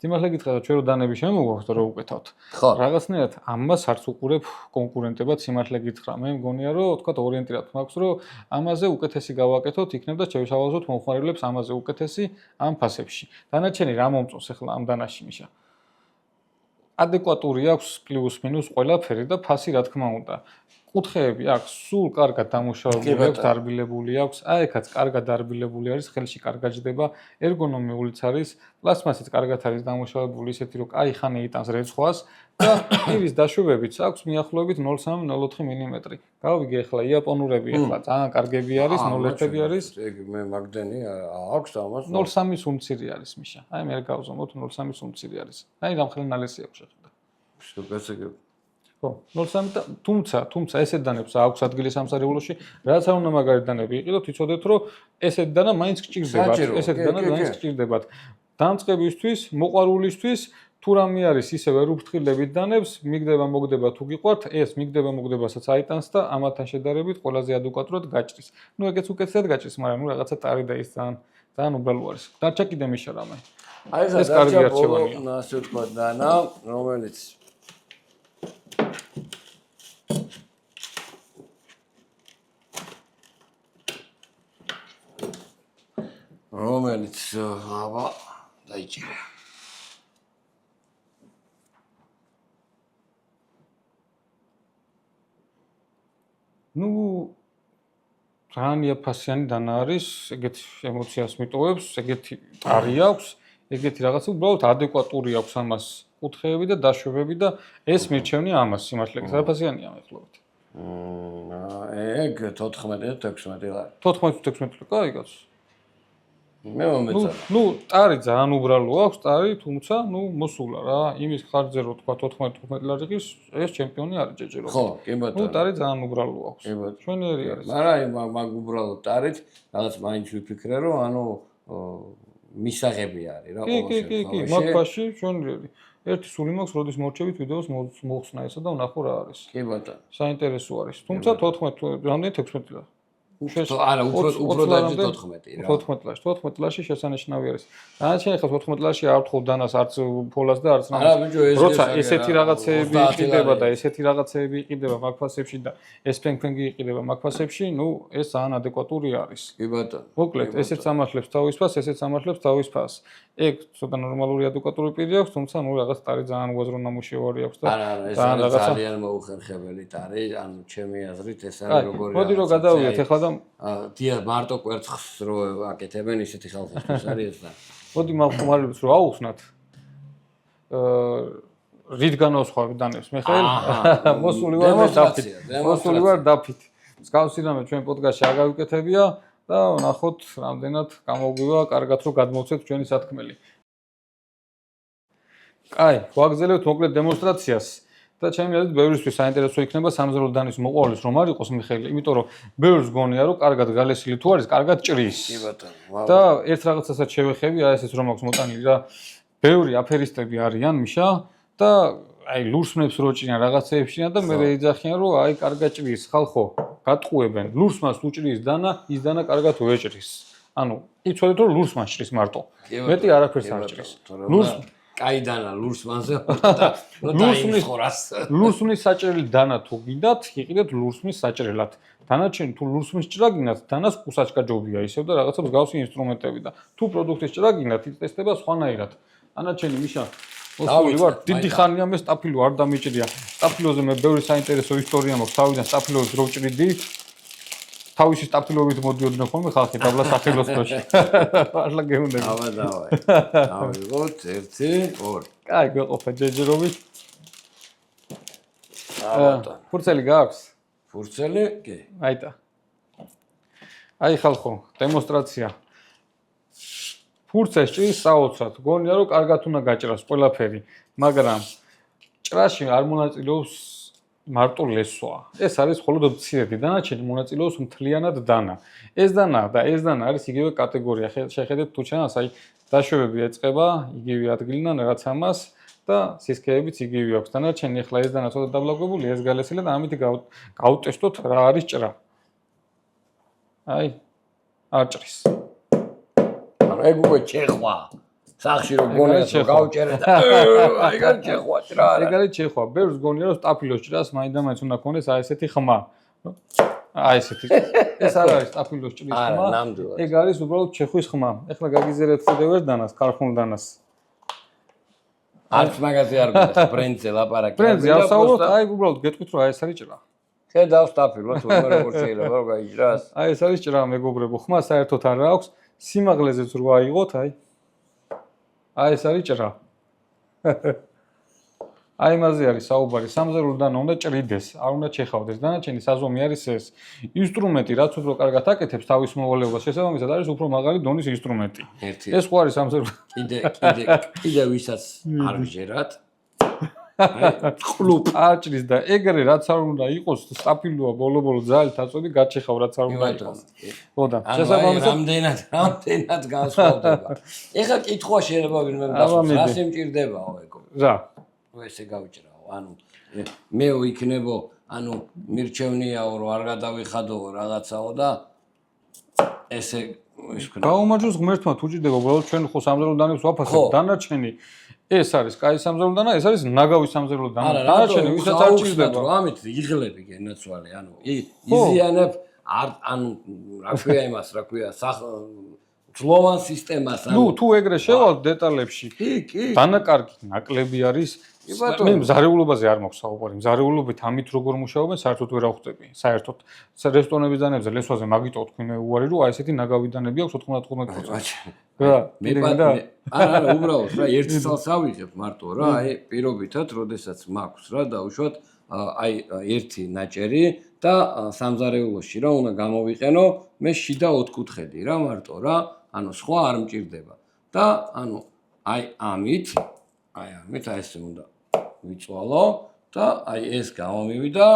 A: სიმართლე გითხრა, ჩვენ რო დანები შემოგვაქვს და რო უკეთავთ.
B: ხო.
A: რაღაცნაირად ამას არც უყურებ კონკურენტებად სიმართლე გითხრა. მე მგონია რომ თქვა ორიენტირად მაქვს რომ ამაზე უკეთესი გავაკეთოთ, იქნებ და შევშალავოთ მომხმარებლებს ამაზე უკეთესი ამ ფასებში. დანარჩენი რა მომწონს ახლა ამ დანაში მიშა? ადეკვატური აქვს პლუს მინუს ყველაფერი და ფასი რა თქმა უნდა. კუთხეები აქვს, სულ კარგად დამუშავებული აქვს, დარბილებული აქვს, აი ეხაც კარგად დარბილებული არის, ხელში კარგად ჯდება, ერგონომიულიც არის, პლასმასიც კარგად არის დამუშავებული ისეთი რომ კაი ხანი იტანს რეცხვას და პირის დაშვებებიც აქვს მიახლოებით 0.3-0.4 მმ. გავიგე ახლა იაპონურები ახლა ძალიან კარგები არის, 0.1-ები არის.
B: ეგ მე მაგდენი აქვს ამას
A: 0.3 სუმცირი არის მიშა. აი მე გავზომოთ 0.3 სუმცირი არის. აი რამხელნალესი აქვს შეხედა.
B: სუპერსეგებ
A: ხო, 0.3 თუმცა ესეთ დანებს აქვს ადგილი სამსარიულოში, რაც არ უნდა მაგარი დანები იყიდოთ, იცოდეთ რომ ესეთ დანა მაინც გჭირდებათ, ესეთ დანა მაინც გჭირდებათ. დამწყებისთვის, მოყვარულისთვის თუ რამე არის ისე ვერ უფრთხილებით დანებს, მიგდება მოგდება თუ გიყვართ, ეს მიგდება მოგდებასაც აიტანს და ამათთან შედარებით ყველაზე ადეკვატურად გაჭრის. ნუ ეგეც უკეთესად გაჭრის, მაგრამ ნუ რაღაცა ტარი და ის ძალიან უბრალო არის. დარჩა კიდე მიშა რამე.
B: აი ეს კარგი არჩევანია. ასე ვთქვა დანა, რომელიც აბა დაიჭირე.
A: ნუ ძალიან იაფასიანი დანა არის, ეგეთ ემოციას მიტოვებს, ეგეთი ტარი აქვს, ეგეთი რაღაცა უბრალოდ ადეკვატური აქვს ამას კუთხეები და დაშვებები და ეს მირჩევნია ამას სიმართლე გითხრაფასიანია მეხლობით.
B: ეგ 14-16 ლარი.
A: 14-16 ლარი, კაი კაცო.
B: მე მომეწონა.
A: ნუ ტარი ძალიან უბრალო აქვს, ტარი, თუმცა ნუ მოსულა რა. იმის ხარჯზე რო თქვა 14-15 ლარი ღირს, ეს ჩემპიონი არის ჯეჯერობით.
B: ხო, კი ბატონო.
A: ნუ ტარი ძალიან უბრალო აქვს. ჩვენიერი არის.
B: მაგრამ მაგ უბრალო ტარით რაღაც მაინც ვიფიქრე რომ ანუ მისაღები არის რა
A: ყოველ შემთხვევაში. კი, მაგ ფასში ჩვენიერი. ერთი სული მაქვს, როდის მორჩებით ვიდეოს მოხსნა ესა და ვნახო რა არის.
B: კი ბატონო.
A: საინტერესო არის. თუმცა 14 რამდენი 16 ლარი.
B: არა, უფრო დაიჭი 14 რა.
A: 14 ლარში შესანიშნავი არის. დანარჩენი ხა 14 ლარში არ ვთხოვ დანას არც ფოლას და არც
B: არა, ბიჭო, ეს
A: როცა ესეთი რაღაცეები იყიდება და ესეთი რაღაცეები იყიდება მაგ ფასებში და ეს ფენგფენგი იყიდება მაგ ფასებში, ნუ ეს ძალიან ადეკვატური არის.
B: კი ბატონო.
A: მოკლედ, ესეც ამართლებს თავის ფასს, ესეც ამართლებს თავის ფასს. ეგ ცოტა ნორმალური ადეკვატური პირი აქვს, თუმცა ნუ რაღაც ტარი ძალიან უაზრო ნამუშევარი აქვს და
B: არა, ეს ძალიან მოუხერხებელი ტარი, ანუ ჩემი აზრით ეს არის როგორი.
A: მოდი რომ გადავიდეთ ახლა და
B: დიახ, მარტო კვერცხს რო აკეთებენ ისეთი ხალხისთვის არის ეს და.
A: მოდი მომხმარებლებს რო აუხსნათ. რით განავსხვავებ დანებს? მე ხელ მოსული ვარ დაფით. მსგავსი რამე ჩვენ პოდკასტში აგავიკეთებია და ნახოთ რამდენად გამოგვივა, კარგად რომ გადმოვცეთ ჩვენი სათქმელი. აი, ვაგზელებთ მოკლედ დემონსტრაციას და ჩემი აზრით ბევრისთვის საინტერესო იქნება სამზარეულო დანის მოყვარულის რომ არ იყოს მიხელი, იმიტომ რომ ბევრს გონია რომ კარგად გალესილი თუ არის, კარგად ჭრის.
B: კი ბატონო.
A: და ერთ რაღაცასაც შევეხები, აი ესეც რომ აქვს მოტანილი რა. ბევრი აფერისტები არიან მიშა და აი ლურსმებს რო ჭრიან რაღაცეებში და მე ეძახიან რომ აი კარგად ჭრის, ხალხო, გატყუებენ. ლურსმას უჭრის დანა, ის დანა კარგად უეჭრის. ანუ იცოდეთ რომ ლურსმას ჭრის მარტო. მეტი არაფერს არ ჭრის.
B: კაიდანა ლურსმანზე და
A: ლურსმის საჭრელი დანა თუ გინდათ, იყიდეთ ლურსმის საჭრელად. დანარჩენი თუ ლურსმის ჭრა გინდათ, დანას ყუსაჭკაჯობია ისევ და რაღაცა მსგავსი ინსტრუმენტები და თუ პროდუქტის ჭრა გინდათ, იწესდება სხვანაირად. დანარჩენი მიშა მოსული ვარ, დიდი ხანია მე სტაფილო არ დამიჭრია. სტაფილოზე მე ბევრი საინტერესო ისტორია მაქვს, თავიდან სტაფილოზე რო ჭრიდი. თავისი სტაფილობით მოდიოდნენ ხოლმე ხალხი დაბლა სახელოს დროში. არლა გეუნდები.
B: დავაი. ავიღოთ 1 2.
A: კაი, გეყოფა ჯეჯერობით.
B: ბატონო.
A: ფურცელი გაქვს?
B: ფურცელი? კი.
A: აიტა. აი ხალხო, დემონსტრაცია. ფურცეს ჭრის საოცრად. გონია რომ კარგად უნდა გაჭრას ყველაფერი, მაგრამ ჭრაში არ მონაწილეობს მარტო ლესვა. ეს არის მხოლოდ მცირედი, დანარჩენი მონაწილეობს მთლიანად დანა. ეს დანა და ეს დანა არის იგივე კატეგორია. შეხედეთ თუ ჩანას, აი დაშვებები ეწყება იგივე ადგილიდან რაც ამას და სისქეებიც იგივე აქვს. დანარჩენი ახლა ეს დანა ცოტა დაბლაგვებული, ეს გალესილი და ამით გავუტესტოთ რა არის ჭრა. აი არ ჭრის.
B: ანუ ეგ უკვე ჩეხვა. სახში რო გონიათ რომ გავჭერე და აი გარ ჩეხვა ჭრა.
A: ეგ არის ჩეხვა. ბევრს გონია რომ სტაფილოს ჭრას მაინდა-მაინც უნდა ქონდეს აი ესეთი ხმა. აი ესეთი. ეს არ არის სტაფილოს ჭრის ხმა. ეგ არის უბრალოდ ჩეხვის ხმა. ეხლა გაგიზერებთ კიდევ ერთ დანას, ქარხნულ დანას.
B: არც მაგაზე არ გქონდა ბრენდზე ლაპარაკი.
A: ბრენდზე ავსაუბროთ, აი უბრალოდ გეტყვით რომ აი ეს არის ჭრა.
B: ხედავ სტაფილო თუ როგორ შეიძლება რომ გაიჭრას.
A: აი ეს არის ჭრა მეგობრებო, ხმა საერთოდ არ აქვს. სიმაღლეზეც რო აიღოთ, აი ეს არის ჭრა. აი მასზე არის საუბარი, სამზარეულო დანა უნდა ჭრიდეს, არ უნდა ჩეხავდეს. დანარჩენი საზომი არის ეს. ინსტრუმენტი რაც უფრო კარგად აკეთებს თავის მოვალეობას, შესაბამისად არის უფრო მაღალი დონის ინსტრუმენტი. ეს ხო არის სამზარეულო.
B: კიდე ვისაც არ ვჟერათ. ყლუპ
A: აჭრის და ეგრე რაც არ უნდა იყოს, სტაფილოა ბოლო-ბოლო ძალით აწვევი გაჩეხავ რაც არ უნდა იყოს. ხოდა,
B: შესაბამისად რამდენად განსხვავდება. ეხლა კითხვა შეიძლება ვინმე გასვას, რა შემჭირდებაო ეგო?
A: რა?
B: ესე გავჭრაო, ანუ მეო იქნებო, ანუ მირჩევნიაო რომ არ გადავიხადოო რაღაცაო და ესე ის ვქნა.
A: გაუმარჯოს ღმერთმა თუ ჭირდება უბრალოდ ჩვენ ხო სამზარეულო დანებს ვაფასებთ. დანარჩენი ეს არის კაი სამზარეულო დანა, ეს არის ნაგავი სამზარეულო დანა. დანარჩენი ვისაც არ ჭირდება.
B: ამით იღლები გენაცვალე, ანუ იზიანებ ანუ რა ქვია იმას, რა ქვია, ძლოვან სისტემას.
A: ნუ თუ ეგრე შევალთ დეტალებში.
B: კი.
A: დანაკარგი ნაკლები არის. მე მზარეულობაზე არ მაქვს საუბარი. მზარეულობით ამით როგორ მუშაობენ, საერთოდ ვერ ახვდები. საერთოდ რესტორნების დანებზე ლესვაზე მაგიტო თქვი მე უარი რომ აი ესეთი ნაგავი დანები აქვს 95%. რა,
B: არა, უბრალოდ რა ერთ წელს ავიღებ მარტო რა, აი პირობითად, როდესაც მაქვს რა დაუშვათ აი ერთი ნაჭერი და სამზარეულოში რა უნდა გამოვიყენო, მე შიდა 4 კუთხედი რა მარტო რა, ანუ სხვა არ მჭირდება. და ანუ აი ამით ესე უნდა ვიწვალო და აი ეს გამომივიდა,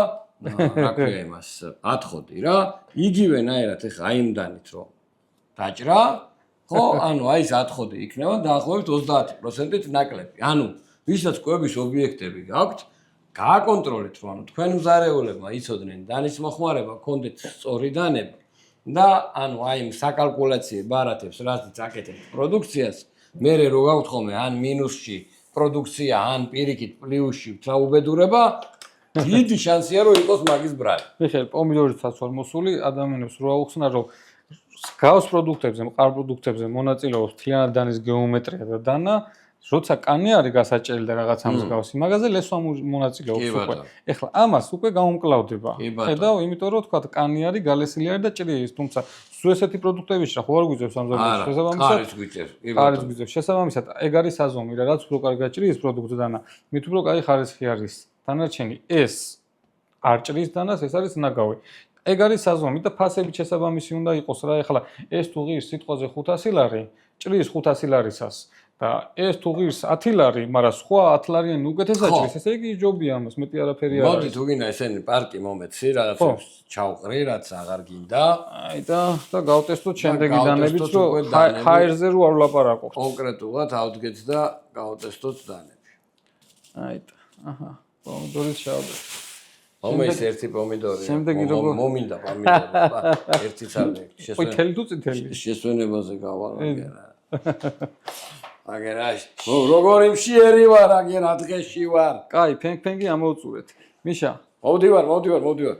B: რა ქვია იმას, ათხოდი რა. იგივენაირად ეხა აი იმდანით რომ დაჭრა, ხო, ანუ აი ეს ათხოდი იქნება დაახლოებით 30%-ით ნაკლები. ანუ ვისაც კვების ობიექტები გაქვთ, გააკონტროლეთ რომ ანუ თქვენ მზარეულებმა იცოდნენ დანის მოხმარება, გქონდეთ სწორი დანები და ანუ აი იმ საკალკულაციო ბარათებს რაც აკეთებთ პროდუქციას, მე რო გავთხოვე ან მინუსში პროდუქცია, ან პირიქით პლუსში თაუბედურება, დიდი შანსია რომ იყოს მაგის ბრალი.
A: მიხეილ, პომიდორითაც ვარ მოსული, ადამიანებს რო აუხსნა რომ გავს პროდუქტებზე, მყარ პროდუქტებზე მონაწილეობს მთლიანად დანის გეომეტრია და დანა, როცა კანი არის გასაჭრელი და რაღაცა მსგავსი, მაგაზე ლესვა მონაწილეობს უკვე. ეხლა ამას უკვე გამომკლავდება. ხედავ, იმიტომ რომ თქვა კანი არის გალესილი არის და ჭრის, თუმცა სულ ესეთი პროდუქტებიც რა ხო არ გვიძებს სამზარეულოში შესაბამისად.
B: არის გვიძებს.
A: არის გვიძებს. შესაბამისად, ეგ არის საზომი რა, რაც უფრო კარგად ჭრის პროდუქტზე დანა, მით უფრო კაი ხარისხი არის. დანარჩენი ეს არ ჭრის დანას, ეს არის ნაგავი. ეგ არის საზომი და ფასებით შესაბამისი უნდა იყოს რა. ეხლა ეს თუ ღირს სიტყვაზე 500 ლარი, ჭრის 500 ლარისას და ეს თუ ღირს 10 ლარი, მაგრამ სხვა 10 ლარიანი უკეთესად ჭრის, ესე იგი ჯობია ამას, მეტი არაფერი არ არის.
B: მოდი თუ გინდა ესენი პარკი მომეცი, რაღაცებს ჩავყრი, რაც აღარ გინდა.
A: აი და გავტესტოთ შემდეგი დანებიც, რომ ჰაერზე რო არ ვლაპარაკობთ.
B: კონკრეტულად ავდგეთ და გავტესტოთ დანები.
A: აი და აჰა, პომიდორის შავი.
B: მომეც ერთი პომიდორი.
A: შემდეგი როგორ
B: მომინდა პომიდორი, ერთი წალი.
A: ой, თელი თუ წითელი?
B: შესვენებაზე გავარაგერა. აგერა, როგორი მშიერი ვარ, აგერა დღეში ვარ.
A: კაი, ფენგი ამოვწურეთ. მიშა,
B: მოვდივარ.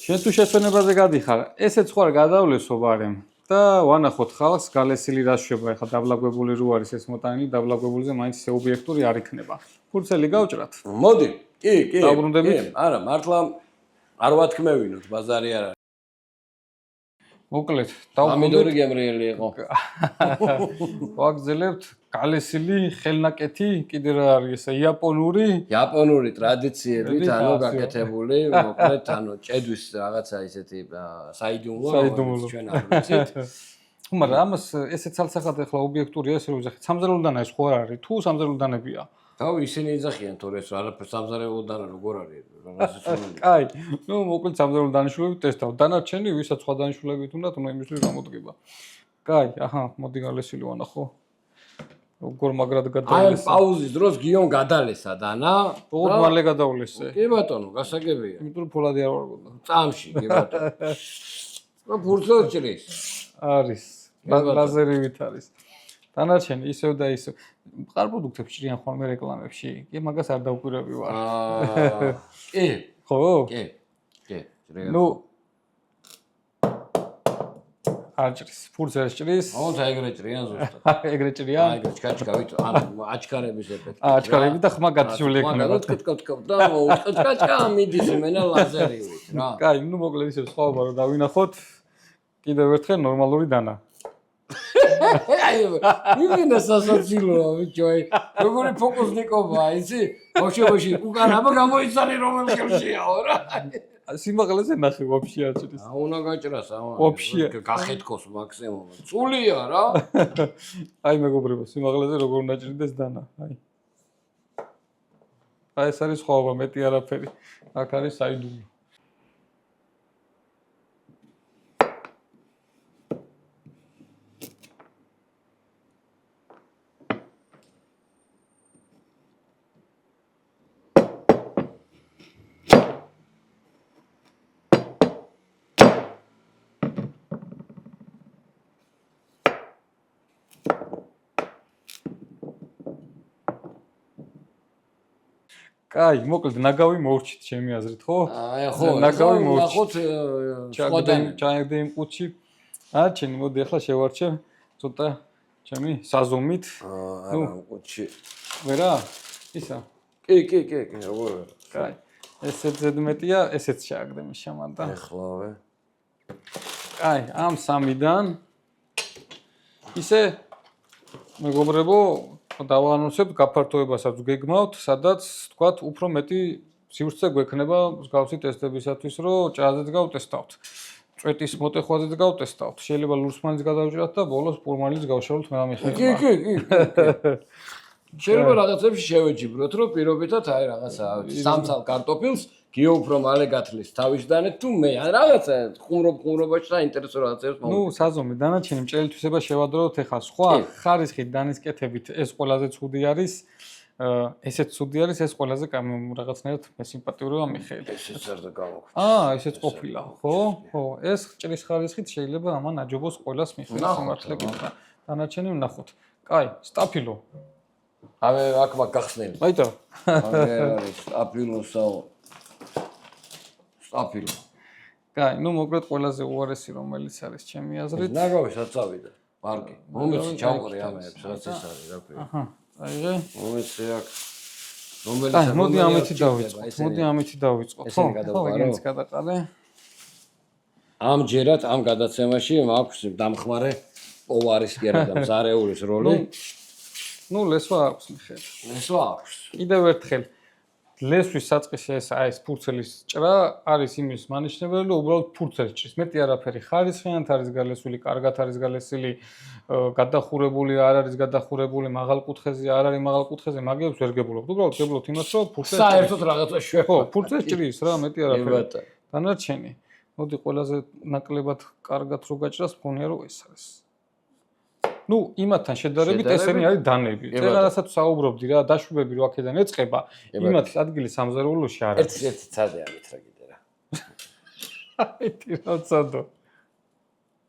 A: შენ თუ შესვენებაზე გადიხარ, ესეც ხარ გადავლესო ბარემ და ვანახოთ ხალხს გალესილი რა შვება, ეხლა დაბლაგვებული რო არის ეს მოტანილი, დაბლაგვებულზე მაინც ისე ობიექტური არ იქნება. ფურცელი გავჭრათ.
B: მოდი. კი.
A: დაბრუნდებით?
B: არა, მართლა არ ვათქმევინოთ, ბაზარი არ არის.
A: მოკლედ,
B: პომიდორი გემრიელი იყო.
A: ვაგზელებთ გალესილი ხელნაკეთი, კიდე რა არის ესე
B: იაპონური ტრადიციებით, ანუ გაკეთებული, მოკლედ, ანუ ჭედვის რაღაცა ისეთი საიდუმლო ჩვენ არ ვიცით.
A: მაგრამ ამას ესე ცალსახად ახლა ობიექტურია ესე რომ ვიზახეთ, სამზარეულოდანა ეს ხო არ არის, თუ სამზარეულოდანებია?
B: თავი ისინი იძახიან თორე ეს არაფერ სამზარეულოდანა როგორ არის, რაღაცა შემოვიდა.
A: კაი, ნუ მოკლედ სამზარეულო დანიშნულებით ტესტავ. დანარჩენი ვისაც სხვა დანიშნულებით უნდათ, ნუ იმისთვის გამოდგება. კაი, აჰა, მოდი გალესილი ვანახო. როგორ მაგრად გადავლესა.
B: აი, პაუზის დროს გიონ გადალესა დანა.
A: როგორ მალე გადავლესე?
B: კი ბატონო, გასაგებია.
A: იმიტომ რომ ფოლადი არ ვარ გონდა.
B: წამში, კი ბატონო. რა ფურცელ ჭრის?
A: არის. ლაზერივით არის. დანარჩენი ისევ და ისევ. მყარ პროდუქტებს ჭრიან ხოლმე რეკლამებში. კი, მაგას არ დავკვირები ვარ.
B: კი.
A: ხო?
B: კი. ჭრიან.
A: ნუ არ ჭრის, ფურცელს არ ჭრის.
B: აუნთ ეგრე ჭრიან ზუსტად.
A: ეგრე ჭრიან?
B: აი, ჩკაჩკავით, ანუ აჩქარების ეფექტი.
A: აჩქარები და ხმა გათიშული ექნება.
B: კატკატკატ და კატკატკა მიდის იმენა ლაზერივით რა.
A: კაი, ნუ მოკლედ ისევ სხვაობა რომ დავინახოთ. კიდევ ერთხელ ნორმალური დანა.
B: აი, იმენა სასაცილოა ბიჭო, აი, როგორი ფოკუსნიკობაა, იცი? ბავშვობაში უკან აბა გამოიცანი რომელ ხელშიაო რა.
A: სიმაღლეზე ნახე ვაფშე არ ჭრის.
B: უნდა გაჭრას ამა.
A: ვაფშე.
B: გახეთქოს მაქსიმუმ. წულია რა.
A: აი მეგობრებო, სიმაღლეზე როგორ უნდა ჭრიდეს დანა, აი. აი ეს არის სხვაობა, მეტი არაფერი. აქ არის საიდუმლო. კაი, მოკლედ ნაგავი მოვრჩით ჩემი აზრით, ხო?
B: აი, ხო,
A: ნაგავი
B: ნახოთ
A: ჩაგდე იმ ყუთში. არჩენი, მოდი ახლა შევარჩევ ცოტა ჩემი საზომით.
B: არა, ყუთში.
A: ვერა? ისა.
B: კი, როგორ ვერ.
A: კაი. ესეც ზედმეტია, ესეც ჩააგდე მიშამან და.
B: ეხლავე.
A: კაი, ამ სამიდან ისე მეგობრებო დავანონსებ გაფართოებასაც გეგმავთ, სადაც თქვათ უფრო მეტი სივრცე გვექნება მსგავსი ტესტებისათვის, რომ ჭააზეც გავტესტავთ. წვეტის მოტეხვაზეც გავტესტავთ. შეიძლება ლურსმანის გადავჭრათ და ბოლოს პურმალიც გავშალოთ მე ამიხელა.
B: კი. შეიძლება რაღაცებში შევეჯიბროთ, რომ პირობითად აი რაღაცა სამცალ კარტოფილს გიო უფრო მალე გათლის თავისდანეთ თუ მე ან რაღაცა ხუმრობაში საინტერესო რაღაცებს
A: ნუ საზომი დანარჩენი მჭრელთვისება შევადროთ ეხლა სხვა ხარისხით დანისკეთებით ეს ყველაზე ცუდი არის ესეც ცუდი არის ეს ყველაზე რაღაცნაირად მე სიმპათიურია მიხეილი
B: ესეც არ და გამოქვთ
A: ესეც ყოფილა ხო ეს ჭრის ხარისხით შეიძლება ამან აჯობოს ყველას მიხეილი სიმართლე გითხრა დანარჩენი ვნახოთ კაი სტაფილო
B: ავე აქ მაგ გახსნელი
A: მაიტო
B: არის სტაფილოსაო სტაფილო
A: კაი ნუ მოკლედ ყველაზე უარესი რომელიც არის ჩემი აზრით
B: ნაგავი საწავიდა პარკი მომეც ჩავყრი ამებს რაც ეს არის რა ქვია
A: აჰა აიღე
B: მომეც აქ რომელიც
A: მოდი ამეთი დავიწყოთ ხო ეგეც გადაყარე
B: ამჯერად ამ გადაცემაში მაქვს დამხმარე პოვარისკერა და მზარეულის როლი
A: ნუ ლესვა აქვს მიხეილ
B: ლესვა აქვს
A: კიდევ ერთხელ ლესვის საწყისი ეს ფურცელის ჭრა არის იმის მანიშნებელი, რომ უბრალოდ ფურცელს ჭრის. მეტი არაფერი ხარისხიანად არის გალესული, კარგად არის გალესილი, გადახურებული არ არის გადახურებული, მაღალ კუთხეზე არ არის მაღალ კუთხეზე, მაგებს ვერ გებულობთ. უბრალოდ გებულობთ იმას, რომ ფურცელს
B: საერთოდ რაღაცა
A: ხო, ფურცელს ჭრის რა, მეტი არაფერი. დანარჩენი. მოდი ყველაზე ნაკლებად კარგად რო გაჭრას, მგონია რომ ეს არის. ნუ იმათთან შედარებით ესენი არის დანები. წეგანასაც საუბრობდი რა, დაშვებები რო აქედან ეწყება, იმათის ადგილი სამზარეულოში არ არის.
B: ერთი ცადე ამით რა კიდე რა.
A: აიტი რა ცადო.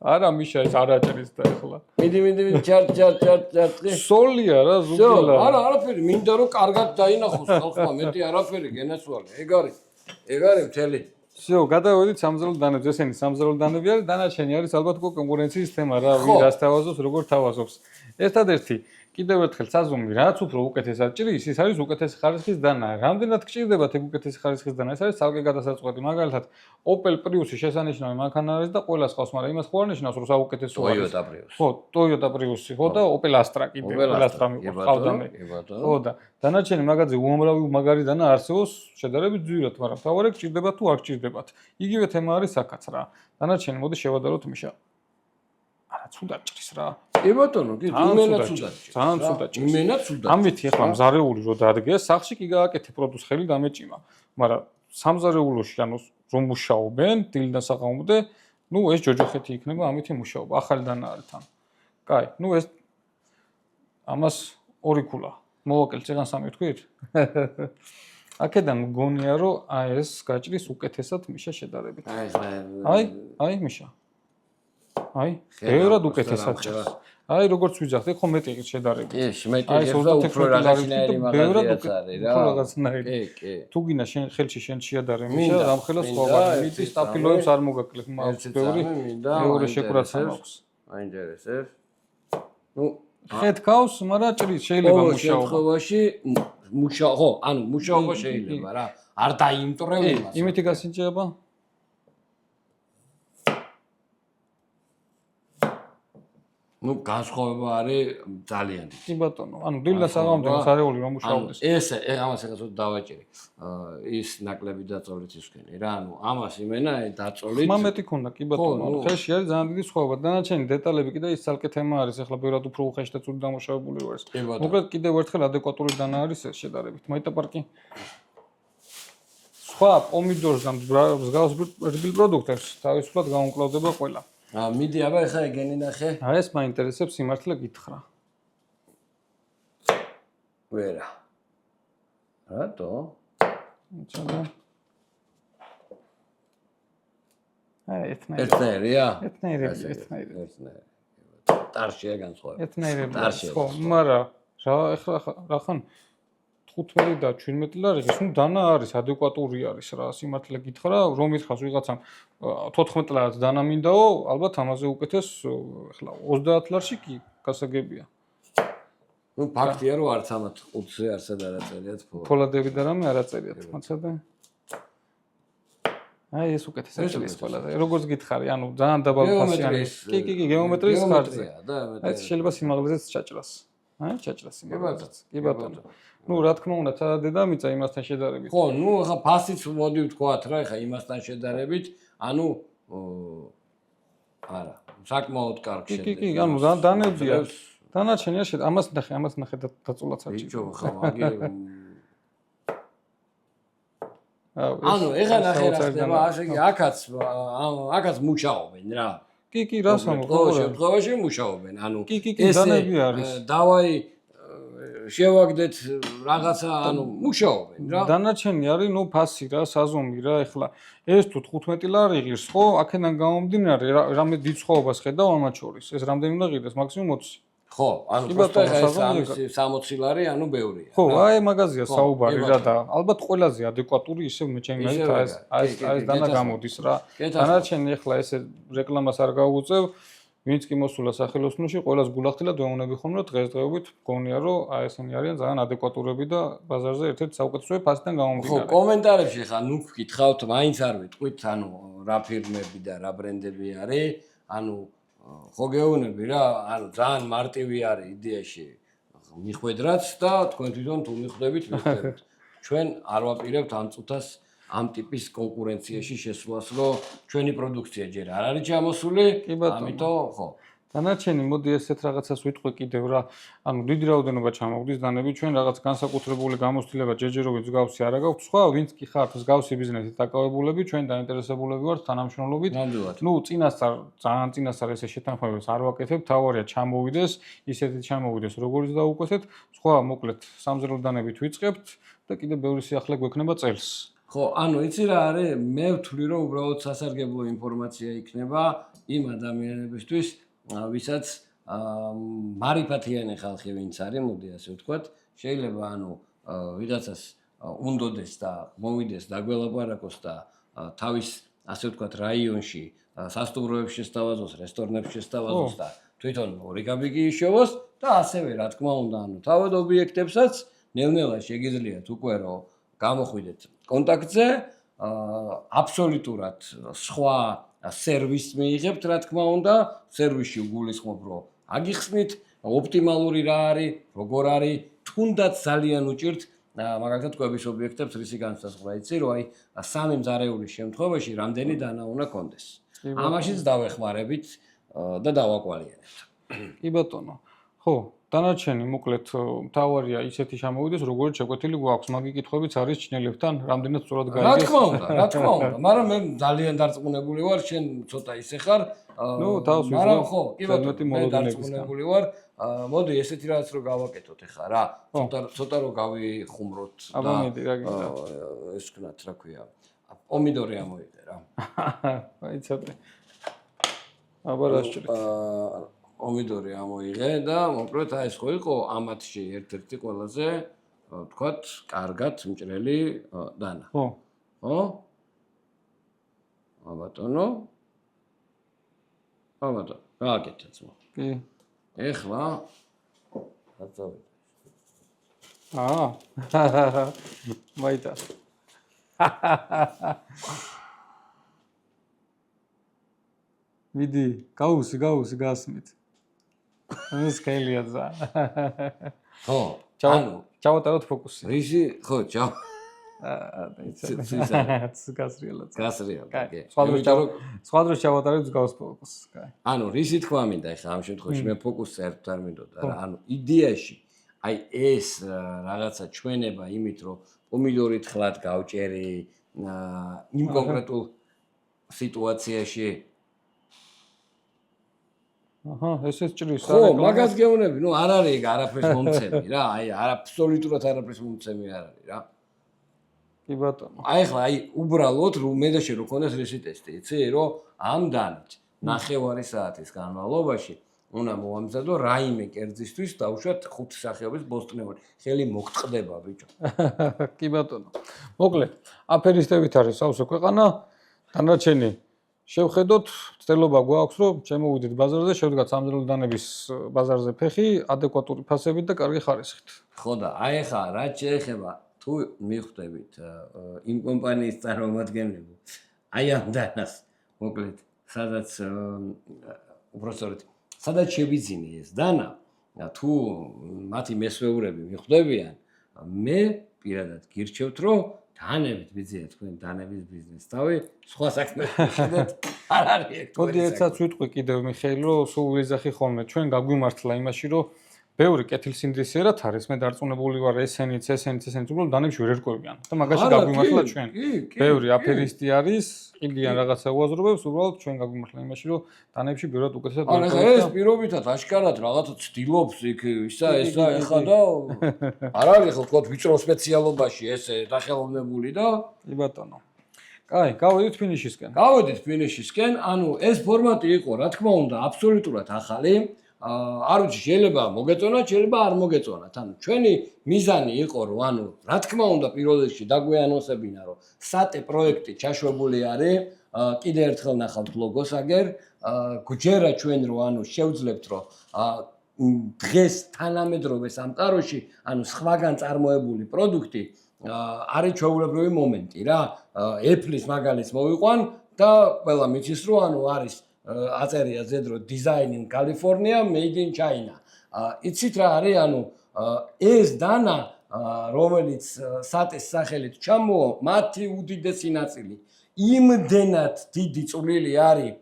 A: არა მიშა ეს არ აჭრის და ეხლა.
B: მიდი ჯარტყი.
A: სოლია რა ზუგელა.
B: არა, არაფერი, მინდა რომ კარგად დაინახოს ხალხმა, მეტი არაფერი გენაცვალე. ეგ არის მთელი.
A: всё, გადავედით სამზარეულო დანებზე. ესენი სამზარეულო დანები არის, დანარჩენი არის ალბათ კონკურენციის თემა რა, ვინ რას თავაზობს, როგორ თავაზობს. ერთადერთი კიდევ ერთხელ საზომი, რაც უფრო უკეთესად ჭრის, ის არის უკეთესი ხარისხის დანა. რამდენად გჭირდებათ ეგ უკეთესი ხარისხის დანა? ეს არის ცალკე გადასაწყვეტი. მაგალითად, Opel Prius-ი შესანიშნავი მანქანა არის და ყველა სხვა, მაგრამ იმას ხო არ ნიშნავს, რომ საუკეთესო არის.
B: Toyota Prius.
A: ხო, Toyota Prius-ი, ხო და Opel Astra კიდე, Opel Astra მიყავდა მე. ხო და დანარჩენი მაგაზე უამრავი მაგარი დანა არსებობს, შედარებით ძვირად, მაგრამ თავარი გჭირდება თუ არ გჭირდებათ. იგივე თემა არის აქაც რა. დანარჩენი მოდი შევადაროთ მიშა. არა, ცუდად ჭრის რა.
B: კი ბატონო, კი, იმენად ცუდად ჭრის.
A: ძალიან ცუდად ჭრის.
B: იმენად ცუდად.
A: ამით ეხლა მზარეული რო დადგეს, სახში კი გააკეთე პროდუს ხელი დამეჭიმა. მაგრამ სამზარეულოში ანუ რომ მუშაობენ დილიდან საღამომდე, ნუ ეს ჯოჯოხეთი იქნება, ამით იმუშაობა. ახალი დანა არის თან. კაი, ნუ ეს ამას ორი ქულა. მოვაკელ წეგან სამი თქვით? აქედან მგონია რომ ეს გაჭრის უკეთესად მიშა შედარებით. აი მიშა. აი, ბევრად უკეთესად ჭრის. აი როგორც ვიძახთ, ხო მეტი ის შედარებით.
B: კი, მეტი და უფრო რაღაცნაირი მაგალითად არის რა.
A: უფრო რაღაცნაირი.
B: კი.
A: თუ გინდა შენ ხელში შენ შეადარე მიშა, რამხელა სხვა ვარ. მიწი სტაფილოებს არ მოგაკლებ, მაქვს ბევრი. მეორე შეკვრაცა მაქვს.
B: აინტერესებს. ნუ
A: ხეთ ქავს, მაგრამ ჭრის შეიძლება მუშაობა.
B: შემთხვევაში ხო, ანუ მუშაობა შეიძლება რა. არ დაიმტრევ იმას.
A: იმითი გასინჯება?
B: ნუ განსხვავება არის ძალიან დიდი.
A: კი ბატონო, ანუ დილიდან საღამომდე მოსარეული რომ მუშაობდეს.
B: ეს ამას ეხლა ცოტა დავაჭირი. ის ნაკლები დაწოლით ისქენი რა, ანუ ამას იმენა დაწოლით.
A: მამეთი ქონდა კი ბატონო, ხელში არის ძალიან დიდი სხვაობა. დანარჩენი დეტალები კიდე ის ცალკე თემა არის, ეხლა ბევრად უფრო უხეში და ცუდი დამუშავებული ვარ. მოკლედ კიდევ ერთხელ ადეკვატური დანა არის ეს შედარებით. მაიტაპარკი. სხვა პომიდორს და მსგავს რბილ პროდუქტებს თავისუფლად გაუმკლავდება ყველა.
B: მიდი აბა ეხა ეგენი ნახე.
A: ეს მაინტერესებს სიმართლე გითხრა.
B: ვერა. რატო?
A: ჩადა.
B: ერთნაირია?
A: ერთნაირი.
B: ტარშია განსხვავება.
A: ერთნაირი. ხო, მაგრამ რა ხან 15 და 17 ლარი ის ნუ დანა არის, ადეკვატური არის რა, სიმართლე გითხრა, რომ ითხრას ვიღაცამ 14 ლარს დანა მინდაო, ალბათ ამაზე უკეთეს ახლა 30 ლარში კი გასაგებია.
B: ნუ ფაქტია რომ არც ამათ 5-ზე არსად არ აწერიათ
A: ფოლადები და რამე არ აწერიათ, მაცადე. აი ეს უკეთესად ჭრის ფოლადები. როგორც გითხარი, ანუ ძალიან დაბალ ფასიანი. კი, გეომეტრიის ხარჯზე. აი შეიძლება სიმაღლეზეც ჩაჭრას. აი ჩაჭრას სიმაღლეზეც. კი ბატონო. ნუ რა თქმა უნდა, ცა დედამიწა იმასთან შედარებით.
B: ხო, ნუ ახლა ფასიც მოდი ვთქვათ რა, ახლა იმასთან შედარებით, ანუ არა, საკმაოდ კარგი შედეგი.
A: კი, ანუ დანებია. დანარჩენია ამას ნახე დაწოლაც არ ჭირდება.
B: ბიჭო, ხო, აგი ანუ ეხლა ნახე რა ხდება, ასე კი აქაც მუშაობენ რა.
A: კი, რას ამბობ?
B: შემთხვევაში მუშაობენ. ანუ
A: კი, დანები არის.
B: დავაი შევაგდეთ რაღაცა, ანუ მუშაობენ რა.
A: დანარჩენი არის ნუ ფასი რა, საზომი რა, ეხლა ეს თუ 15 ლარი ღირს, ხო? აქედან გამომდინარე, რამე დიდ სხვაობას ხედავ ამათ შორის. ეს რამდენი უნდა ღირდეს? მაქსიმუმ 20.
B: ხო, ანუ პროსტა ეს 60 ლარი, ანუ ბევრია.
A: ხო, აი მაგაზია საუბარი რა და ალბათ ყველაზე ადეკვატური ისევ მე ჩემი აზრით ეს დანა გამოდის რა. დანარჩენი ეხლა ესე რეკლამას არ გაუწევ. ვინც კი მოსულა სახელოსნოში, ყველას გულახდილა დეუნები ხომ რომ დღესდღეობით მგონია რომ აი ესენი არიან ძალიან ადეკვატურები და ბაზარზე ერთ-ერთი საუკეთესოები ფასიდან გამომდინარე.
B: ხო, კომენტარებში ხა ნუ გითხავთ, მაინც არ ვიტყვით, ანუ რა ფირმები და რა ბრენდები არის, ანუ ხო გეუბნები რა, ანუ ძალიან მარტივი არის იდეაში მიხვედრაც და თქვენ თვითონ თუ მიხვდებით, მიხვდებით. ჩვენ არ ვაპირებთ ამ წუთას ამ ტიპის კონკურენციაში შესვლას, რომ ჩვენი პროდუქცია ჯერ არ არის ჩამოსული, ამიტომ ხო.
A: დანარჩენი მოდი ესეთ რაღაცას ვიტყვი კიდევ რა. ანუ დიდი რაოდენობა ჩამოვდის დანები, ჩვენ რაღაც განსაკუთრებული გამოცდილება ჯერჯერობით მსგავსი არ აქვს. სხვა ვინც კი ხართ მსგავსი ბიზნესით დაკავებულები, ჩვენ დაინტერესებულები ვართ თანამშრომლობით. ნუ წინასწარ ძალიან წინასწარ ესე შეთანხმებებს არ ვაკეთებ, თავარია ჩამოვიდეს, ისეთი ჩამოვიდეს, როგორც დაუკვეთეთ. სხვა მოკლედ სამზრელო დანებით ვიწყებთ და კიდევ ბევრი სიახლე გვექნება წელს.
B: ხო, ანუ იცი რა არის, მე ვთვლი რომ უბრალოდ სასარგებლო ინფორმაცია იქნება იმ ადამიანებისთვის, ვისაც მარიფათიანი ხალხი ვინც არის, მოდი ასე ვთქვათ, შეიძლება ანუ ვიღაცას უნდოდეს და მოვიდეს და გველაპარაკოს და თავის ასე ვთქვათ რაიონში სასტუმროებში შესთავაზოს, რესტორნებში შესთავაზოს და თვითონ ორიგაბიგი იშოვოს და ასევე რა თქმა უნდა, ანუ თავად ობიექტებსაც ნელ-ნელა შეგიძლიათ უკვე რომ გამოხვიდეთ კონტაქტზე, აბსოლუტურად სხვა სერვისს მიიღებთ, რა თქმა უნდა, სერვისში უგულისხმობ, რომ აგიხსნით, ოპტიმალური რა არის, როგორ არის, თუნდაც ძალიან უჭირთ, მაგალითად, კვების ობიექტებს რისი განსაზღვრა იცი, რომ აი 3 მძარეულის შემთხვევაში რამდენი დანა უნდა კონდეს. ამაშიც დავეხმარებით და დავაკვალიანებთ.
A: კი ბატონო. ხო, დანარჩენი მოკლედ თავარია ისეთი ჩამოვიდეს, როგორც შეკვეთილი გვაქვს, მაგი კითხვებიც არის ჩნელებთან, რამდენად სწორად გაიგეს.
B: რა თქმა უნდა, მაგრამ მე ძალიან დარწმუნებული ვარ, შენ ცოტა ისე ხარ, მაგრამ ხო, კი ბატონო, მე დარწმუნებული ვარ, მოდი ესეთი რაღაც რო გავაკეთოთ ახლა რა, ცოტა რო გავიხუმროთ და ეს ვქნათ, რა ქვია, პომიდორი ამოიღე რა.
A: აი ცოტა. აბა რა შეჭრით.
B: პომიდორი ამოიღე და მოკლედ აი ეს ხო იყო ამათში ერთ-ერთი ყველაზე ვთქვათ, კარგად მჭრელი დანა.
A: ხო.
B: ხო? ბატონო. ბატონო, გააკეთე ძმა.
A: კი.
B: ეხლა აწავე.
A: მაიტა. მიდი, გაუსი გასმით. ეს ხელია ძა.
B: ხო,
A: ჩავატაროთ ფოკუსი.
B: რისი, ხო,
A: გასრიალად.
B: კი.
A: სხვა დროს ჩავატარებთ გავს ფოკუსს. კაი.
B: ანუ რისი თქვა მინდა ახლა ამ შემთხვევაში მე ფოკუსს ერთად არ მინდოდა რა. ანუ იდეაში აი ეს რაღაცა ჩვენება იმით რომ პომიდორით ხლად გავჭერი იმ კონკრეტულ სიტუაციაში
A: ესეც ჭრის
B: ხო, მაგას გეუბნები, ნუ არ არის ეგ არაფერს მომცემი რა, აი აბსოლუტურად არაფერს მომცემი არ არის რა.
A: კი ბატონო.
B: აი ახლა აი უბრალოდ რომ მე და შე რო ქონდეს რისი ტესტი, იცი, რომ ამ დანით 9 საათის განმავლობაში უნდა მოვამზადო რაიმე კერძისთვის დავუშვათ 5 სახეობის ბოსტნეული. ხელი მოგწყდება ბიჭო.
A: კი ბატონო. მოკლედ, აფერისტებით არის სავსე ქვეყანა, დანარჩენი შევხედოთ, ცდელობა გვაქვს, რომ შემოვიდეთ ბაზარზე, შევდგათ სამზრელო დანების ბაზარზე ფეხი, ადეკვატური ფასებით და კარგი ხარისხით.
B: ხო და აი ახლა რაც შეეხება თუ მიხვდებით იმ კომპანიის წარმომადგენლები, აი ამ დანას, მოკლედ, სადაც უბრალოდ სადაც შევიძინე ეს დანა, თუ მათი მესვეურები მიხვდებიან, მე პირადად გირჩევთ, რომ დანებით ვიძიეთ თქვენ დანების ბიზნესს. თავი სხვა საქმეს შეხედეთ, არ არის ეგ.
A: მოდი ერთსაც ვიტყვი კიდევ მიხეილ, რომ სულ ვიზახი ხოლმე ჩვენ გაგვიმართლა იმაში, რომ ბევრი კეთილსინდისიერად არის, მე დარწმუნებული ვარ ესენიც, უბრალოდ დანებში ვერ ერკვევიან და მაგაში გაგვიმართლა ჩვენ. ბევრი აფერისტი არის, ყიდიან რაღაცა უაზრობებს, უბრალოდ ჩვენ გაგვიმართლა იმაში, რომ დანებში ბევრად უკეთესად
B: ვერ ერკვევიან. ეს პირობითად აშკარად რაღაცა ცდილობს იქ ისა ეხა და არ არის ხო თქო ვიწრო სპეციალობაში ესე დახელოვნებული და
A: კი ბატონო. კაი, გავედით ფინიშისკენ.
B: ანუ ეს ფორმატი იყო, რა თქმა უნდა, აბსოლუტურად ახალი. არ ვიცი, შეიძლება მოგეწონათ, შეიძლება არ მოგეწონათ. ანუ ჩვენი მიზანი იყო, რომ ანუ რა თქმა უნდა პირველ რიგში დაგვეანონსებინა, რომ სატე პროექტი ჩაშვებული არის. კიდე ერთხელ ნახავთ ლოგოს აგერ. გვჯერა ჩვენ რომ ანუ შევძლებთ რომ დღეს თანამედროვე სამყაროში, ანუ სხვაგან წარმოებული პროდუქტი არის ჩვეულებრივი მომენტი რა. Apple-ის მაგალითს მოვიყვან და ყველა მიცის რომ ანუ არის აწერია ზედრო Design in California, Made in China. იცით რა არის, ანუ ეს დანა რომელიც სატეს სახელით ჩამოვა, მათი უდიდესი ნაწილი იმდენად დიდი წვლილი არის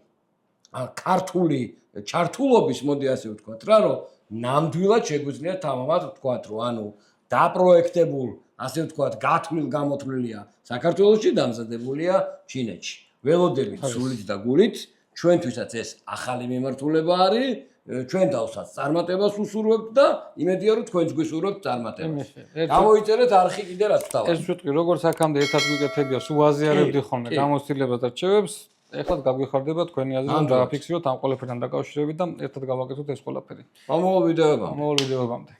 B: ქართული ჩართულობის, მოდი ასე ვთქვათ რა, რომ ნამდვილად შეგვიძლია თამამად ვთქვათ, რომ ანუ დაპროექტებულ, ასე ვთქვათ, გათვლილ გამოთვლილია საქართველოში, დამზადებულია ჩინეთში. ველოდებით სულით და გულით, ჩვენთვისაც ეს ახალი მიმართულება არის, ჩვენ დავსაც წარმატებას უსურვებთ და იმედია რომ თქვენც გვისურვებთ წარმატებას. გამოიწერეთ არხი კიდე რაც ვთავაზობ.
A: ეს ვიტყვი როგორც აქამდე ერთად გვიკეთებია, სულ აზიარებდი ხოლმე გამოცდილებას და რჩევებს, ეხლა გაგვიხარდება თქვენი აზრი, რომ დააფიქსიროთ ამ ყველაფერთან დაკავშირებით და ერთად გავაკეთოთ ეს ყველაფერი.
B: მომავალ ვიდეოებამდე.
A: მომავალ ვიდეოებამდე.